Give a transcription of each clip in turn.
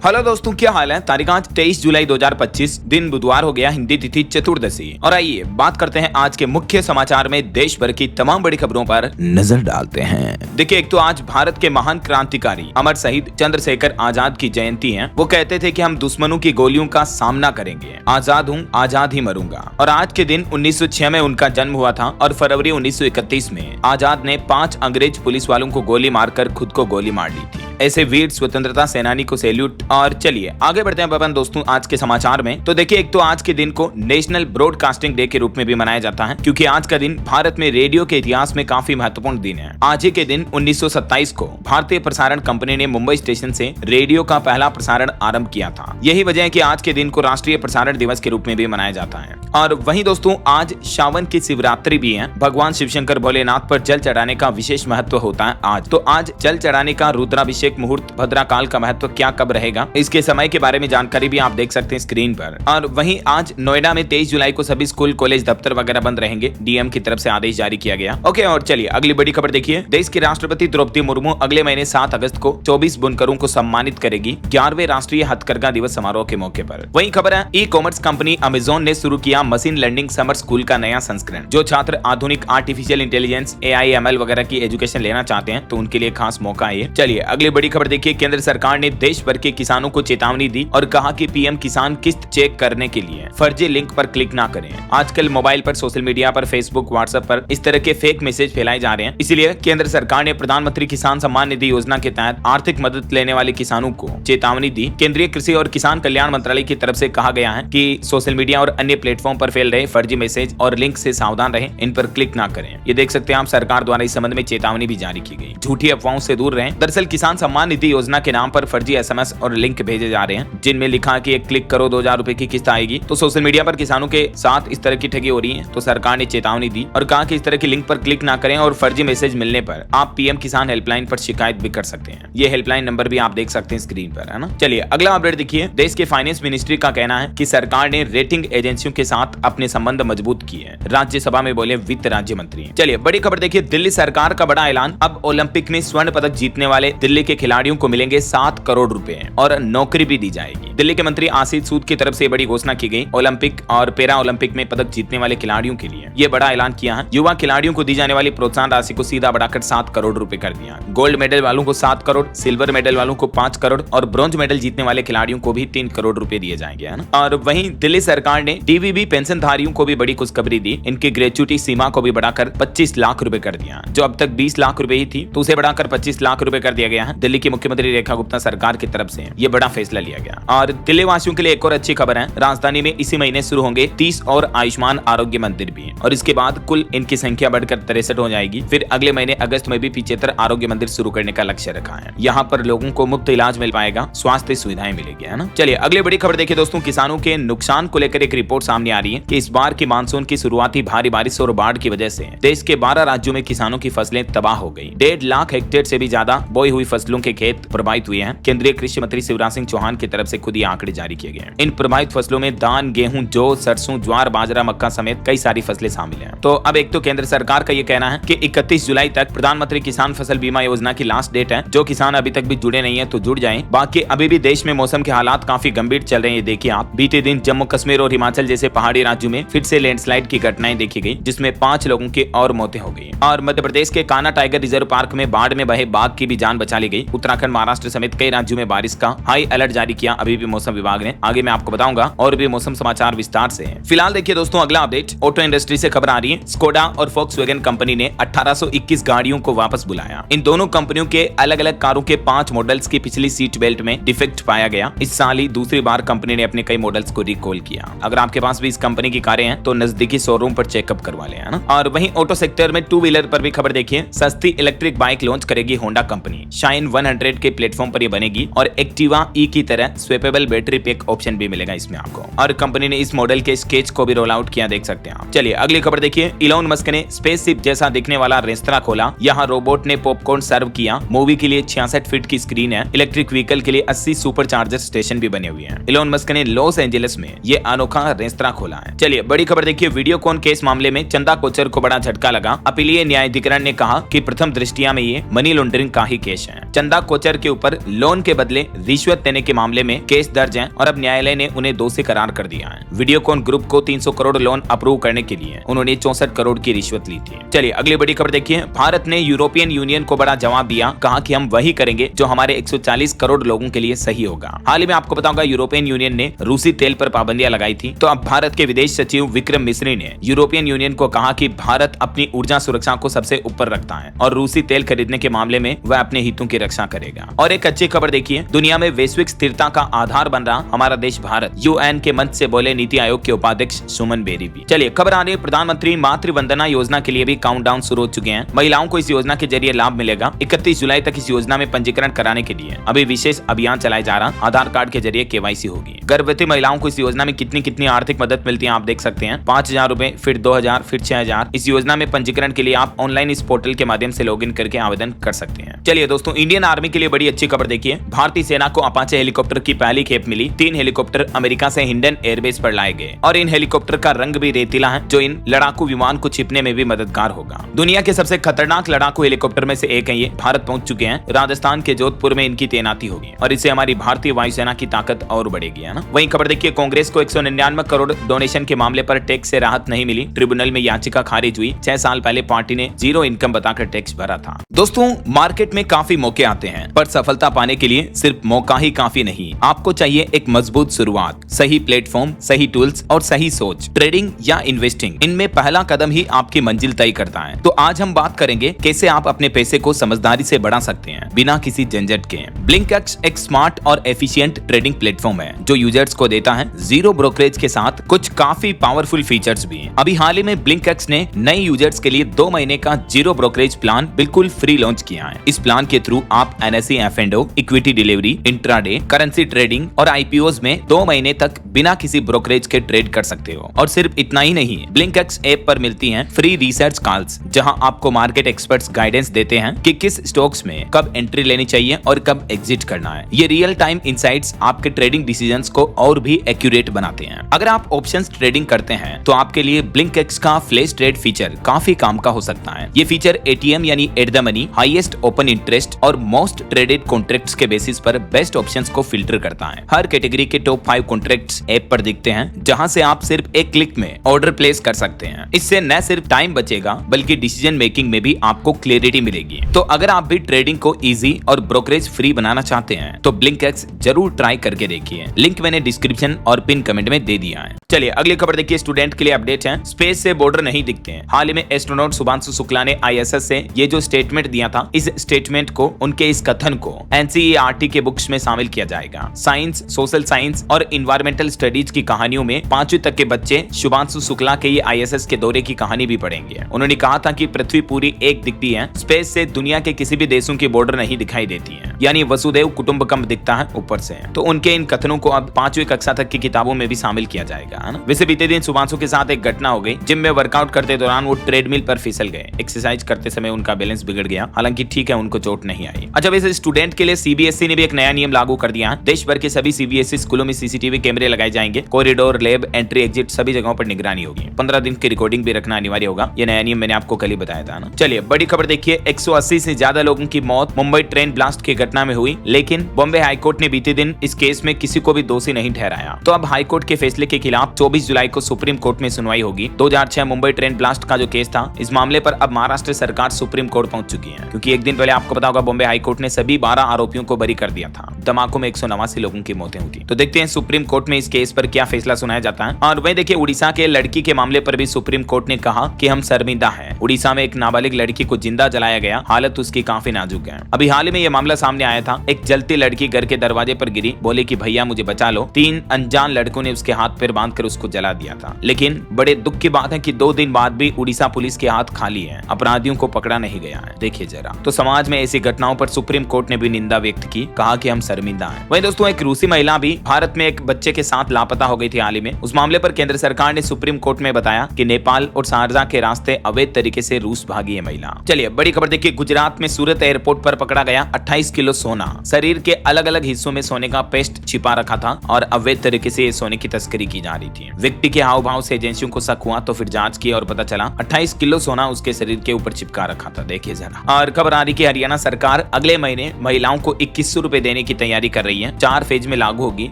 Hello दोस्तों, क्या हाल है। तारीख आज 23 जुलाई 2025, दिन बुधवार हो गया, हिंदी तिथि चतुर्दशी। और आइए बात करते हैं आज के मुख्य समाचार में देश भर की तमाम बड़ी खबरों पर नजर डालते हैं। देखिए, एक तो आज भारत के महान क्रांतिकारी अमर शहीद चंद्रशेखर आजाद की जयंती है। वो कहते थे कि हम दुश्मनों की गोलियों का सामना करेंगे, आजाद हूँ, आजाद ही मरूंगा। और आज के दिन 1906 में उनका जन्म हुआ था और फरवरी 1931 में आजाद ने 5 अंग्रेज पुलिस वालों को गोली मारकर खुद को गोली मार ली थी। ऐसे वीर स्वतंत्रता सेनानी को सैल्यूट। और चलिए आगे बढ़ते हैं अपन दोस्तों आज के समाचार में। तो देखिए, एक तो आज के दिन को नेशनल ब्रॉडकास्टिंग डे के रूप में भी मनाया जाता है, क्योंकि आज का दिन भारत में रेडियो के इतिहास में काफी महत्वपूर्ण दिन है। आज ही के दिन 1927 को भारतीय प्रसारण कंपनी ने मुंबई स्टेशन से रेडियो का पहला प्रसारण आरंभ किया था। यही वजह है कि आज के दिन को राष्ट्रीय प्रसारण दिवस के रूप में भी मनाया जाता है। और वहीं दोस्तों आज सावन की शिवरात्रि भी है। भगवान शिवशंकर भोलेनाथ पर जल चढ़ाने का विशेष महत्व होता है आज। तो आज जल चढ़ाने का रुद्राभिषेक मुहूर्त भद्रा काल का महत्व क्या कब रहेगा, इसके समय के बारे में जानकारी भी आप देख सकते हैं स्क्रीन पर। और वहीं आज नोएडा में 23 जुलाई को सभी स्कूल कॉलेज दफ्तर वगैरह बंद रहेंगे, डीएम की तरफ से आदेश जारी किया गया। ओके, और चलिए अगली बड़ी खबर देखिए। देश की राष्ट्रपति द्रौपदी मुर्मू अगले महीने 7 अगस्त को 24 बुनकरों को सम्मानित करेगी 11वें राष्ट्रीय हथकरघा दिवस समारोह के मौके पर। वही खबर है, ई कॉमर्स कंपनी अमेजोन ने शुरू किया मशीन लर्निंग समर स्कूल का नया संस्करण। जो छात्र आधुनिक आर्टिफिशियल इंटेलिजेंस, AI, ML वगैरह की एजुकेशन लेना चाहते हैं तो उनके लिए खास मौका है। चलिए अगली बड़ी खबर देखिए। केंद्र सरकार ने देश भर के किसानों को चेतावनी दी और कहा कि पीएम किसान किस्त चेक करने के लिए फर्जी लिंक पर क्लिक ना करें। आजकल मोबाइल पर, सोशल मीडिया पर, फेसबुक, व्हाट्सएप पर इस तरह के फेक मैसेज फैलाए जा रहे हैं। इसलिए केंद्र सरकार ने प्रधानमंत्री किसान सम्मान निधि योजना के तहत आर्थिक मदद लेने वाले किसानों को चेतावनी दी। केंद्रीय कृषि और किसान कल्याण मंत्रालय की तरफ से कहा गया है कि सोशल मीडिया और अन्य प्लेटफॉर्म पर फैल रहे फर्जी मैसेज और लिंक से सावधान रहें, इन पर क्लिक ना करें। ये देख सकते हैं आप, सरकार द्वारा इस संबंध में चेतावनी भी जारी की गई। झूठी अफवाहों से दूर रहें। दरअसल किसान सम्मान निधि योजना के नाम पर फर्जी SMS और लिंक भेजे जा रहे हैं, जिनमें लिखा है कि एक क्लिक करो 2000 रुपए की किस्त आएगी। तो सोशल मीडिया पर किसानों के साथ इस तरह की ठगी हो रही है। तो सरकार ने चेतावनी दी और कहा कि इस तरह की लिंक पर क्लिक ना करें और फर्जी मैसेज मिलने पर आप पीएम किसान हेल्पलाइन पर शिकायत भी कर सकते हैं। ये हेल्पलाइन नंबर भी आप देख सकते हैं स्क्रीन पर, है ना। चलिए अगला अपडेट देखिए। देश के फाइनेंस मिनिस्ट्री का कहना है कि सरकार ने रेटिंग एजेंसियों के साथ अपने संबंध मजबूत किए हैं। राज्यसभा में बोले वित्त राज्य मंत्री। चलिए बड़ी खबर देखिए। दिल्ली सरकार का बड़ा ऐलान। अब ओलंपिक में स्वर्ण पदक जीतने वाले दिल्ली के खिलाड़ियों को मिलेंगे 7 करोड़ रुपए और नौकरी भी दी जाएगी। दिल्ली के मंत्री आशीष सूद की तरफ से बड़ी घोषणा की गई। ओलंपिक और पैरा ओलंपिक में पदक जीतने वाले खिलाड़ियों के लिए ये बड़ा ऐलान किया है। युवा खिलाड़ियों को दी जाने वाली प्रोत्साहन राशि को सीधा बढ़ाकर 7 करोड़ रुपए कर दिया। गोल्ड मेडल वालों को 7 करोड़, सिल्वर मेडल वालों को 5 करोड़ और ब्रॉन्ज मेडल जीतने वाले खिलाड़ियों को भी 3 करोड़ रुपए दिए जाएंगे, है ना। और वहीं दिल्ली सरकार ने DVB पेंशनधारियों को भी बड़ी खुशखबरी दी। इनकी ग्रेच्युटी सीमा को भी बढ़ाकर 25 लाख रुपए कर दिया। जो अब तक 20 लाख रुपए ही थी, तो उसे बढ़ाकर 25 लाख रुपए कर दिया गया है। दिल्ली की मुख्यमंत्री रेखा गुप्ता सरकार की तरफ से ये बड़ा फैसला लिया गया। और दिल्ली वासियों के लिए एक और अच्छी खबर है। राजधानी में इसी महीने शुरू होंगे 30 और आयुष्मान आरोग्य मंदिर भी, और इसके बाद कुल इनकी संख्या बढ़कर 63 हो जाएगी। फिर अगले महीने अगस्त में भी 75 आरोग्य मंदिर शुरू करने का लक्ष्य रखा है। यहाँ पर लोगों को मुफ्त इलाज मिल पाएगा, स्वास्थ्य सुविधाएं मिलेगी, है ना। चलिए अगली बड़ी खबर देखिए दोस्तों। किसानों के नुकसान को लेकर एक रिपोर्ट सामने आ रही है कि इस बार की मानसून की शुरुआती भारी बारिश और बाढ़ की वजह से देश के 12 राज्यों में किसानों की फसलें तबाह हो गई। 1.5 लाख हेक्टेयर से भी ज्यादा बोई हुई फसलों के खेत प्रभावित हुए हैं। केंद्रीय कृषि मंत्री शिवराज सिंह चौहान की तरफ से खुद ये आंकड़े जारी किए गए हैं। इन प्रभावित फसलों में धान, गेहूं, जौ, सरसों, ज्वार, बाजरा, मक्का समेत कई सारी फसलें शामिल हैं। तो अब एक तो केंद्र सरकार का ये कहना है कि 31 जुलाई तक प्रधानमंत्री किसान फसल बीमा योजना की लास्ट डेट है। जो किसान अभी तक भी जुड़े नहीं है तो जुड़ जाएं। बाकी अभी भी देश में मौसम के हालात काफी गंभीर चल रहे हैं। देखिए आप, बीते दिन जम्मू कश्मीर और हिमाचल जैसे पहाड़ी राज्यों में फिर से लैंडस्लाइड की घटनाएं देखी गई, जिसमें 5 लोगों की और मौतें हो गई। और मध्य प्रदेश के कान्हा टाइगर रिजर्व पार्क में बाढ़ में बहे बाघ की भी जान बचा ली गई। उत्तराखंड, महाराष्ट्र समेत कई राज्यों में बारिश का हाई अलर्ट जारी किया अभी भी मौसम विभाग ने। आगे मैं आपको बताऊंगा और भी मौसम समाचार विस्तार से। फिलहाल देखिए दोस्तों अगला अपडेट। ऑटो इंडस्ट्री से खबर आ रही है। स्कोडा और फोक्सवैगन कंपनी ने 1821 गाड़ियों को वापस बुलाया। इन दोनों कंपनियों के अलग अलग कारों के 5 मॉडल्स की पिछली सीट बेल्ट में डिफेक्ट पाया गया। इस साल ही दूसरी बार कंपनी ने अपने कई मॉडल्स को रिकॉल किया। अगर आपके पास भी इस कंपनी की कारें हैं तो नजदीकी शोरूम पर चेकअप करवा लें, है ना। और वहीं ऑटो सेक्टर में 2 व्हीलर पर भी खबर देखिए। सस्ती इलेक्ट्रिक बाइक लॉन्च करेगी होंडा कंपनी। शाइन 100 के प्लेटफॉर्म पर ये बनेगी और एक्टिवा ई की तरह स्वेपेबल बैटरी पैक ऑप्शन भी मिलेगा इसमें आपको। और कंपनी ने इस मॉडल के स्केच को भी रोल आउट किया, देख सकते हैं आप। चलिए अगली खबर देखिए। इलॉन मस्क ने स्पेसशिप जैसा दिखने वाला रेस्तरां खोला। यहाँ रोबोट ने पॉपकॉर्न सर्व किया। मूवी के लिए 66 फीट की स्क्रीन है। इलेक्ट्रिक व्हीकल के लिए 80 सुपर चार्जर स्टेशन भी बने हुए हैं। इलॉन मस्क ने लॉस एंजलिस में ये अनोखा रेस्तरां खोला है। चलिए बड़ी खबर देखिए। वीडियोकॉन केस मामले में चंदा कोचर को बड़ा झटका लगा। अपीलीय न्यायाधिकरण ने कहा कि प्रथम दृष्टिया में ये मनी लॉन्ड्रिंग का ही केस है। चंदा कोचर के ऊपर लोन के बदले रिश्वत देने के मामले में केस दर्ज है और अब न्यायालय ने उन्हें दोषी करार कर दिया है। वीडियोकॉन ग्रुप को 300 करोड़ लोन अप्रूव करने के लिए उन्होंने 64 करोड़ की रिश्वत ली थी। चलिए अगली बड़ी खबर देखिए। भारत ने यूरोपियन यूनियन को बड़ा जवाब दिया, कहा कि हम वही करेंगे जो हमारे 140 करोड़ लोगों के लिए सही होगा। हाल ही में आपको बताऊंगा यूरोपियन यूनियन ने रूसी तेल पर पाबंदियां लगाई थी, तो अब भारत के विदेश सचिव विक्रम मिस्री ने यूरोपियन यूनियन को कहा कि भारत अपनी ऊर्जा सुरक्षा को सबसे ऊपर रखता है और रूसी तेल खरीदने के मामले में वह अपने हितों की रक्षा करेगा। और एक अच्छी खबर देखिए, दुनिया में वैश्विक स्थिरता का आधार बन रहा हमारा देश भारत, यूएन के मंच से बोले नीति आयोग के उपाध्यक्ष सुमन बेरी भी। चलिए खबर आ रही है, प्रधानमंत्री मातृ वंदना योजना के लिए भी काउंटडाउन शुरू हो चुके हैं। महिलाओं को इस योजना के जरिए लाभ मिलेगा। 31 जुलाई तक इस योजना में पंजीकरण कराने के लिए अभी विशेष अभियान चलाया जा रहा। आधार कार्ड के जरिए केवाईसी होगी। गर्भवती महिलाओं को इस योजना में कितनी आर्थिक मदद मिलती है आप देख सकते हैं। 5,000 रुपए, फिर 2,000, फिर 6,000। इस योजना में पंजीकरण के लिए आप ऑनलाइन इस पोर्टल के माध्यम से लॉगिन करके आवेदन कर सकते हैं। चलिए दोस्तों, इंडियन आर्मी के लिए बड़ी अच्छी खबर देखिए। भारतीय सेना को अपाचे हेलीकॉप्टर की पहली खेप मिली। 3 हेलीकॉप्टर अमेरिका से हिंडन एयरबेस पर लाए गए और इन हेलीकॉप्टर का रंग भी रेतीला है, जो इन लड़ाकू विमान को छिपने में भी मददगार होगा। दुनिया के सबसे खतरनाक लड़ाकू हेलीकॉप्टर में से एक है ये। भारत पहुंच चुके हैं। राजस्थान के जोधपुर में इनकी तैनाती होगी और इससे हमारी भारतीय वायुसेना की ताकत और बढ़ेगी, है ना। वहीं खबर देखिए, कांग्रेस को 199 करोड़ डोनेशन के मामले पर टैक्स से राहत नहीं मिली। ट्रिब्यूनल में याचिका खारिज हुई। 6 साल पहले पार्टी ने 0 इनकम बताकर टैक्स भरा था। दोस्तों, मार्केट में काफी मौके आते हैं, पर सफलता पाने के लिए सिर्फ मौका ही काफी नहीं, आपको चाहिए एक मजबूत शुरुआत, सही प्लेटफॉर्म, सही टूल्स और सही सोच। ट्रेडिंग या इन्वेस्टिंग, इनमें पहला कदम ही आपकी मंजिल तय करता है। तो आज हम बात करेंगे कैसे आप अपने पैसे को समझदारी से बढ़ा सकते हैं बिना किसी झंझट के। ब्लिंकएक्स एक स्मार्ट और एफिशिएंट ट्रेडिंग प्लेटफॉर्म है जो यूजर्स को देता है 0 ब्रोकरेज के साथ कुछ काफी पावरफुल फीचर्स भी। अभी हाल ही में ब्लिंकएक्स ने नए यूजर्स के लिए 2 महीने का 0 ब्रोकरेज प्लान बिल्कुल फ्री लॉन्च किया है। इस प्लान के थ्रू आप NSE F&O, equity delivery, intraday, currency trading और IPOs में 2 महीने तक बिना किसी ब्रोकरेज के ट्रेड कर सकते हो। और सिर्फ इतना ही नहीं, ब्लिंकएक्स ऐप पर मिलती हैं फ्री रिसर्च कॉल्स, जहां आपको मार्केट एक्सपर्ट्स गाइडेंस देते हैं कि किस स्टॉक्स में कब एंट्री लेनी चाहिए और कब एग्जिट करना है। ये रियल टाइम इंसाइट्स आपके ट्रेडिंग डिसीजंस को और भी एक्यूरेट बनाते हैं। अगर आप ऑप्शंस ट्रेडिंग करते हैं तो आपके लिए ब्लिंकएक्स का फ्लैश ट्रेड फीचर काफी काम का हो सकता है। ये फीचर ATM यानी at the money, highest open interest और मोस्ट ट्रेडेड कॉन्ट्रैक्ट्स के बेसिस पर बेस्ट ऑप्शंस को फिल्टर करता है। हर कैटेगरी के टॉप 5 कॉन्ट्रैक्ट्स ऐप पर दिखते हैं, जहां से आप सिर्फ एक क्लिक में ऑर्डर प्लेस कर सकते हैं। इससे न सिर्फ टाइम बचेगा बल्कि डिसीजन मेकिंग में भी आपको क्लैरिटी मिलेगी। तो अगर आप भी ट्रेडिंग को इजी और ब्रोकरेज फ्री बनाना चाहते हैं तो ब्लिंकएक्स जरूर ट्राई करके देखिए। लिंक मैंने डिस्क्रिप्शन और पिन कमेंट में दे दिया है। चलिए अगली खबर देखिए, स्टूडेंट के लिए अपडेट है। स्पेस से बॉर्डर नहीं दिखते हैं। हाल ही में एस्ट्रोनॉट शुभांशु शुक्ला ने ISS से ये जो स्टेटमेंट दिया था, इस स्टेटमेंट को, उनके इस कथन को NCERT के बुक्स में शामिल किया जाएगा। साइंस, सोशल साइंस और इन्वायरमेंटल स्टडीज की कहानियों में 5वीं तक के बच्चे शुभांशु शुक्ला के ये ISS के दौरे की कहानी भी पढ़ेंगे। उन्होंने कहा था कि पृथ्वी पूरी एक दिखती है, स्पेस से दुनिया के किसी भी देशों की बॉर्डर नहीं दिखाई देती है, यानी वसुदेव कुटुंबकम दिखता है ऊपर से। तो उनके इन कथनों को अब 5वीं कक्षा तक की किताबों में भी शामिल किया जाएगा, है ना। वैसे बीते दिन शुभांशु के साथ एक घटना हो गई। जिम में वर्कआउट करते दौरान वो ट्रेडमिल पर फिसल गए। एक्सरसाइज करते समय उनका बैलेंस बिगड़ गया। हालांकि ठीक है, उनको चोट नहीं आई। अच्छा, वैसे स्टूडेंट के लिए CBSE ने भी एक नया नियम लागू कर दिया है। देश भर के सभी CBSE स्कूलों में CCTV कैमरे लगाए जाएंगे। कॉरिडोर, लैब, एंट्री, एग्जिट सभी जगहों पर निगरानी होगी। 15 दिन की रिकॉर्डिंग भी रखना अनिवार्य होगा। ये नया नियम मैंने आपको कल ही बताया था ना। चलिए बड़ी खबर देखिए, 180 से ज्यादा लोगों की मौत मुंबई ट्रेन ब्लास्ट की घटना में हुई, लेकिन बॉम्बे हाईकोर्ट ने बीते दिन इस केस में किसी को भी दोषी नहीं ठहराया। तो अब हाईकोर्ट के फैसले के खिलाफ 24 जुलाई को सुप्रीम कोर्ट में सुनवाई होगी। 2006 मुंबई ट्रेन ब्लास्ट का जो केस था, इस मामले पर अब महाराष्ट्र सरकार सुप्रीम कोर्ट पहुंच चुकी है, क्योंकि एक दिन पहले आपको पता होगा बॉम्बे हाईकोर्ट ने सभी 12 आरोपियों को बरी कर दिया था। धमाकों में 189 लोगों की मौतें हुई। तो देखते हैं सुप्रीम कोर्ट में इस केस पर क्या फैसला सुनाया जाता है। और वहीं देखिए, उड़ीसा के लड़की के मामले पर भी सुप्रीम कोर्ट ने कहा कि हम शर्मिंदा हैं। उड़ीसा में एक नाबालिग लड़की को जिंदा जलाया गया, हालत उसकी काफी नाजुक है। अभी हाल ही में यह मामला सामने आया था। एक जलती लड़की घर के दरवाजे पर गिरी, बोले कि भैया मुझे बचा लो। 3 अनजान लड़कों ने उसके हाथ पैर बांधकर उसको जला दिया था। लेकिन बड़े दुख की बात है कि 2 दिन बाद भी उड़ीसा पुलिस के हाथ खाली है, अपराधियों को पकड़ा नहीं गया है। देखिए जरा। तो समाज में ऐसी घटनाओं पर सुप्रीम कोर्ट ने भी निंदा व्यक्त की, कहा कि हम शर्मिंदा हैं। वहीं दोस्तों, एक रूसी महिला भी भारत में एक बच्चे के साथ लापता हो गई थी हाल ही में। उस मामले पर केंद्र सरकार ने सुप्रीम कोर्ट में बताया कि नेपाल और शारजाह के रास्ते अवैध तरीके से रूस भागी है महिला। चलिए बड़ी खबर देखिए, गुजरात में सूरत एयरपोर्ट पर पकड़ा गया 28 किलो सोना। शरीर के अलग अलग हिस्सों में सोने का पेस्ट छिपा रखा था और अवैध तरीके से सोने की तस्करी की जा रही थी। व्यक्ति के हाव भाव से एजेंसियों को शक हुआ, तो फिर जांच की और पता चला 28 किलो सोना उसके शरीर के ऊपर चिपका रखा था। देखिए जरा। और खबर आ रही कि हरियाणा सरकार अगले महीने महिलाओं को 2100 रुपए देने की तैयारी कर रही है। 4 फेज में लागू होगी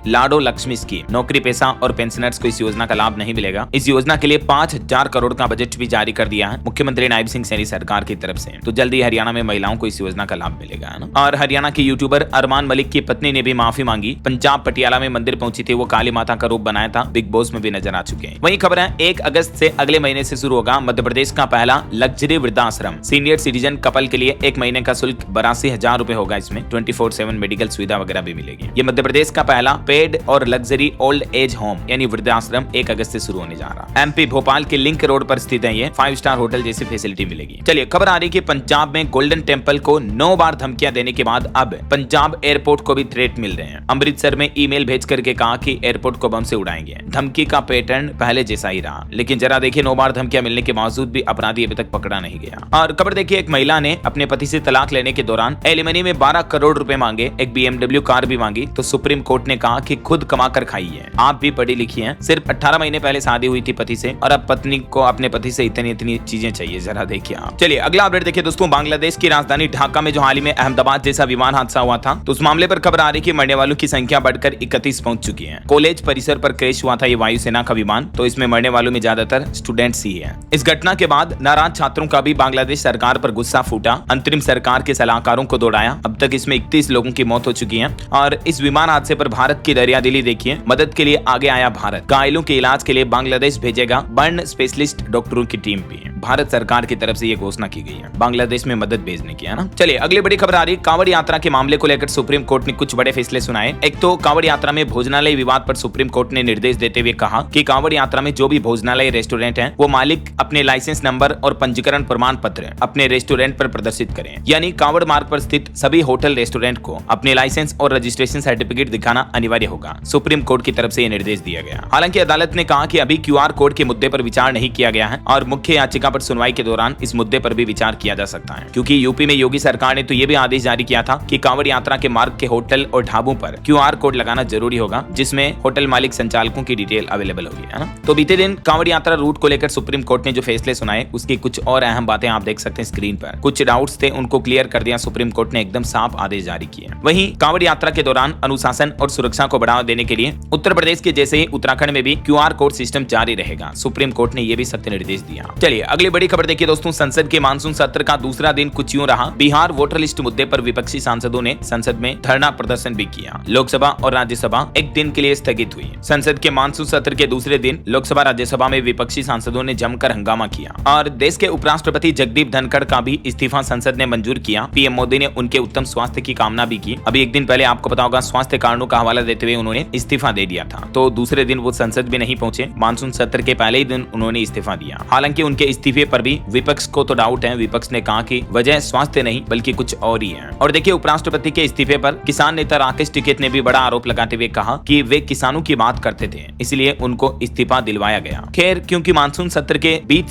लाडो लक्ष्मी स्कीम। नौकरी पेशा और पेंशनर्स को इस योजना का लाभ नहीं मिलेगा। इस योजना के लिए 5000 करोड़ का बजट भी जारी कर दिया है मुख्यमंत्री नायब सिंह सैनी सरकार की तरफ से। तो जल्दी हरियाणा में महिलाओं को इस योजना का लाभ मिलेगा, है ना। और हरियाणा के यूट्यूबर अरमान मलिक की पत्नी ने भी माफी मांगी। पंजाब पटियाला में मंदिर पहुंची थी, वो काली माता का रूप बनाया था, बिग बॉस में भी नजर आ चुके हैं। वहीं खबर है 1 अगस्त से अगले महीने से शुरू होगा मध्य प्रदेश का पहला लग्जरी वृद्धाश्रम। सीनियर सिटीजन कपल के लिए 1 महीने का शुल्क 82,000 रुपए होगा। इसमें 24/7 मेडिकल सुविधा वगैरह भी मिलेगी। ये मध्य प्रदेश का पहला पेड और लग्जरी ओल्ड एज होम यानी वृद्धाश्रम 1 अगस्त से शुरू होने जा रहा है। एमपी भोपाल के लिंक रोड पर स्थित है। ये 5 स्टार होटल जैसी फैसिलिटी मिलेगी। चलिए खबर आ रही है कि पंजाब में गोल्डन टेंपल को 9 बार धमकियां देने के बाद अब पंजाब एयरपोर्ट को भी थ्रेट मिल रहे हैं। अमृतसर में ईमेल भेज करके कहा कि एयरपोर्ट को बम से उड़ाएंगे। धमकी का पैटर्न पहले जैसा ही रहा, लेकिन जरा देखिए 9 बार धमकियां मिलने के बावजूद भी अपराधी अभी तक पकड़ा नहीं गया। और खबर देखिए एक महिला ने अपने पति से तलाक लेने के दौरान एलिमनी में 12 करोड़ रुपए मांगे, एक BMW कार भी मांगी, तो सुप्रीम कोर्ट ने कहा कि खुद कमा कर खाइए। आप भी पढ़ी लिखी हैं। सिर्फ 18 महीने पहले शादी हुई थी पति से और अब पत्नी को अपने पति से इतनी चीजें चाहिए। जरा देखिए आप। चलिए अगला अपडेट देखिए दोस्तों। बांग्लादेश की राजधानी ढाका में जो हाल ही में अहमदाबाद जैसा विमान हादसा हुआ था, तो उस मामले पर खबर आ रही है कि मरने वालों की संख्या बढ़कर 31 पहुंच चुकी है। कॉलेज परिसर पर क्रैश हुआ था ये वायुसेना का विमान, तो इसमें मरने वालों में ज्यादातर स्टूडेंट्स ही हैं। इस घटना के बाद नाराज छात्रों का भी बांग्लादेश सरकार पर गुस्सा फूटा। अंतरिम सरकार के सलाहकारों को दौड़ाया। अब तक इसमें 31 लोगों की मौत हो चुकी है। और इस विमान हादसे पर भारत की दरियादिली देखिए। मदद के लिए आगे आया भारत। घायलों के इलाज के लिए बांग्लादेश भेजेगा बर्न स्पेशलिस्ट डॉक्टरों की टीम भी। भारत सरकार की तरफ से यह घोषणा की गई है बांग्लादेश में मदद भेजने की, है ना। चलिए अगली बड़ी खबर आ रही है। कांवड़ यात्रा के मामले को लेकर सुप्रीम कोर्ट ने कुछ बड़े फैसले सुनाए। एक तो कांवड़ यात्रा में भोजनालय विवाद पर सुप्रीम कोर्ट ने निर्देश देते हुए कहा कि कांवड़ यात्रा में जो भी भोजनालय रेस्टोरेंट है, वो मालिक अपने लाइसेंस नंबर और पंजीकरण प्रमाण पत्र अपने रेस्टोरेंट पर प्रदर्शित करें। यानी कांवड़ मार्ग पर स्थित सभी होटल रेस्टोरेंट को अपने लाइसेंस और रजिस्ट्रेशन सर्टिफिकेट दिखाना अनिवार्य होगा। सुप्रीम कोर्ट की तरफ से यह निर्देश दिया गया। हालांकि अदालत ने कहा कि अभी QR कोड के मुद्दे पर विचार नहीं किया गया है और मुख्य याचिका पर सुनवाई के दौरान इस मुद्दे पर भी विचार किया जा सकता है, क्योंकि यूपी में योगी सरकार ने तो यह भी आदेश जारी किया था कि कांवड़ यात्रा के मार्ग के होटल और ढाबों पर QR कोड लगाना जरूरी होगा, जिसमें होटल मालिक संचालकों की डिटेल अवेलेबल होगी, है ना। तो बीते दिन कांवड़ यात्रा रूट को लेकर सुप्रीम कोर्ट ने जो फैसले सुनाए, उसकी कुछ और अहम बातें आप देख सकते हैं स्क्रीन पर। कुछ डाउट्स थे, उनको क्लियर कर दिया सुप्रीम कोर्ट ने, एकदम साफ आदेश जारी किए। वहीं कांवड़ यात्रा के दौरान अनुशासन और सुरक्षा को बढ़ावा देने के लिए उत्तर प्रदेश के जैसे ही उत्तराखंड में भी QR कोड सिस्टम जारी रहेगा। सुप्रीम कोर्ट ने यह भी सत्य निर्देश दिया। चलिए अगली बड़ी खबर देखिए दोस्तों। संसद के मानसून सत्र का दूसरा दिन कुछ यूं रहा। बिहार वोटर लिस्ट मुद्दे पर विपक्षी सांसदों ने संसद में धरना प्रदर्शन भी किया। लोकसभा और राज्यसभा एक दिन के लिए स्थगित हुई। संसद के मानसून सत्र के दूसरे दिन लोकसभा राज्यसभा में विपक्षी सांसदों ने जमकर हंगामा किया और देश के उपराष्ट्रपति जगदीप धनखड़ का भी इस्तीफा संसद ने मंजूर किया। पीएम मोदी ने उनके उत्तम स्वास्थ्य की कामना भी की। अभी एक दिन पहले आपको पता होगा स्वास्थ्य कारणों का हवाला देते हुए उन्होंने इस्तीफा दे दिया था, तो दूसरे दिन वो संसद में नहीं पहुंचे। मानसून सत्र के पहले ही दिन उन्होंने इस्तीफा दिया। हालांकि उनके इस्तीफे पर भी विपक्ष को तो डाउट है। विपक्ष ने कहा कि वजह स्वास्थ्य नहीं बल्कि कुछ और ही है। और देखिए उपराष्ट्रपति के इस्तीफे पर किसान नेता राकेश टिकैत ने भी बड़ा आरोप लगाते हुए कहा कि वे किसानों की बात करते थे, इसलिए उनको इस्तीफा दिलवाया गया। खैर क्योंकि मानसून सत्र के बीच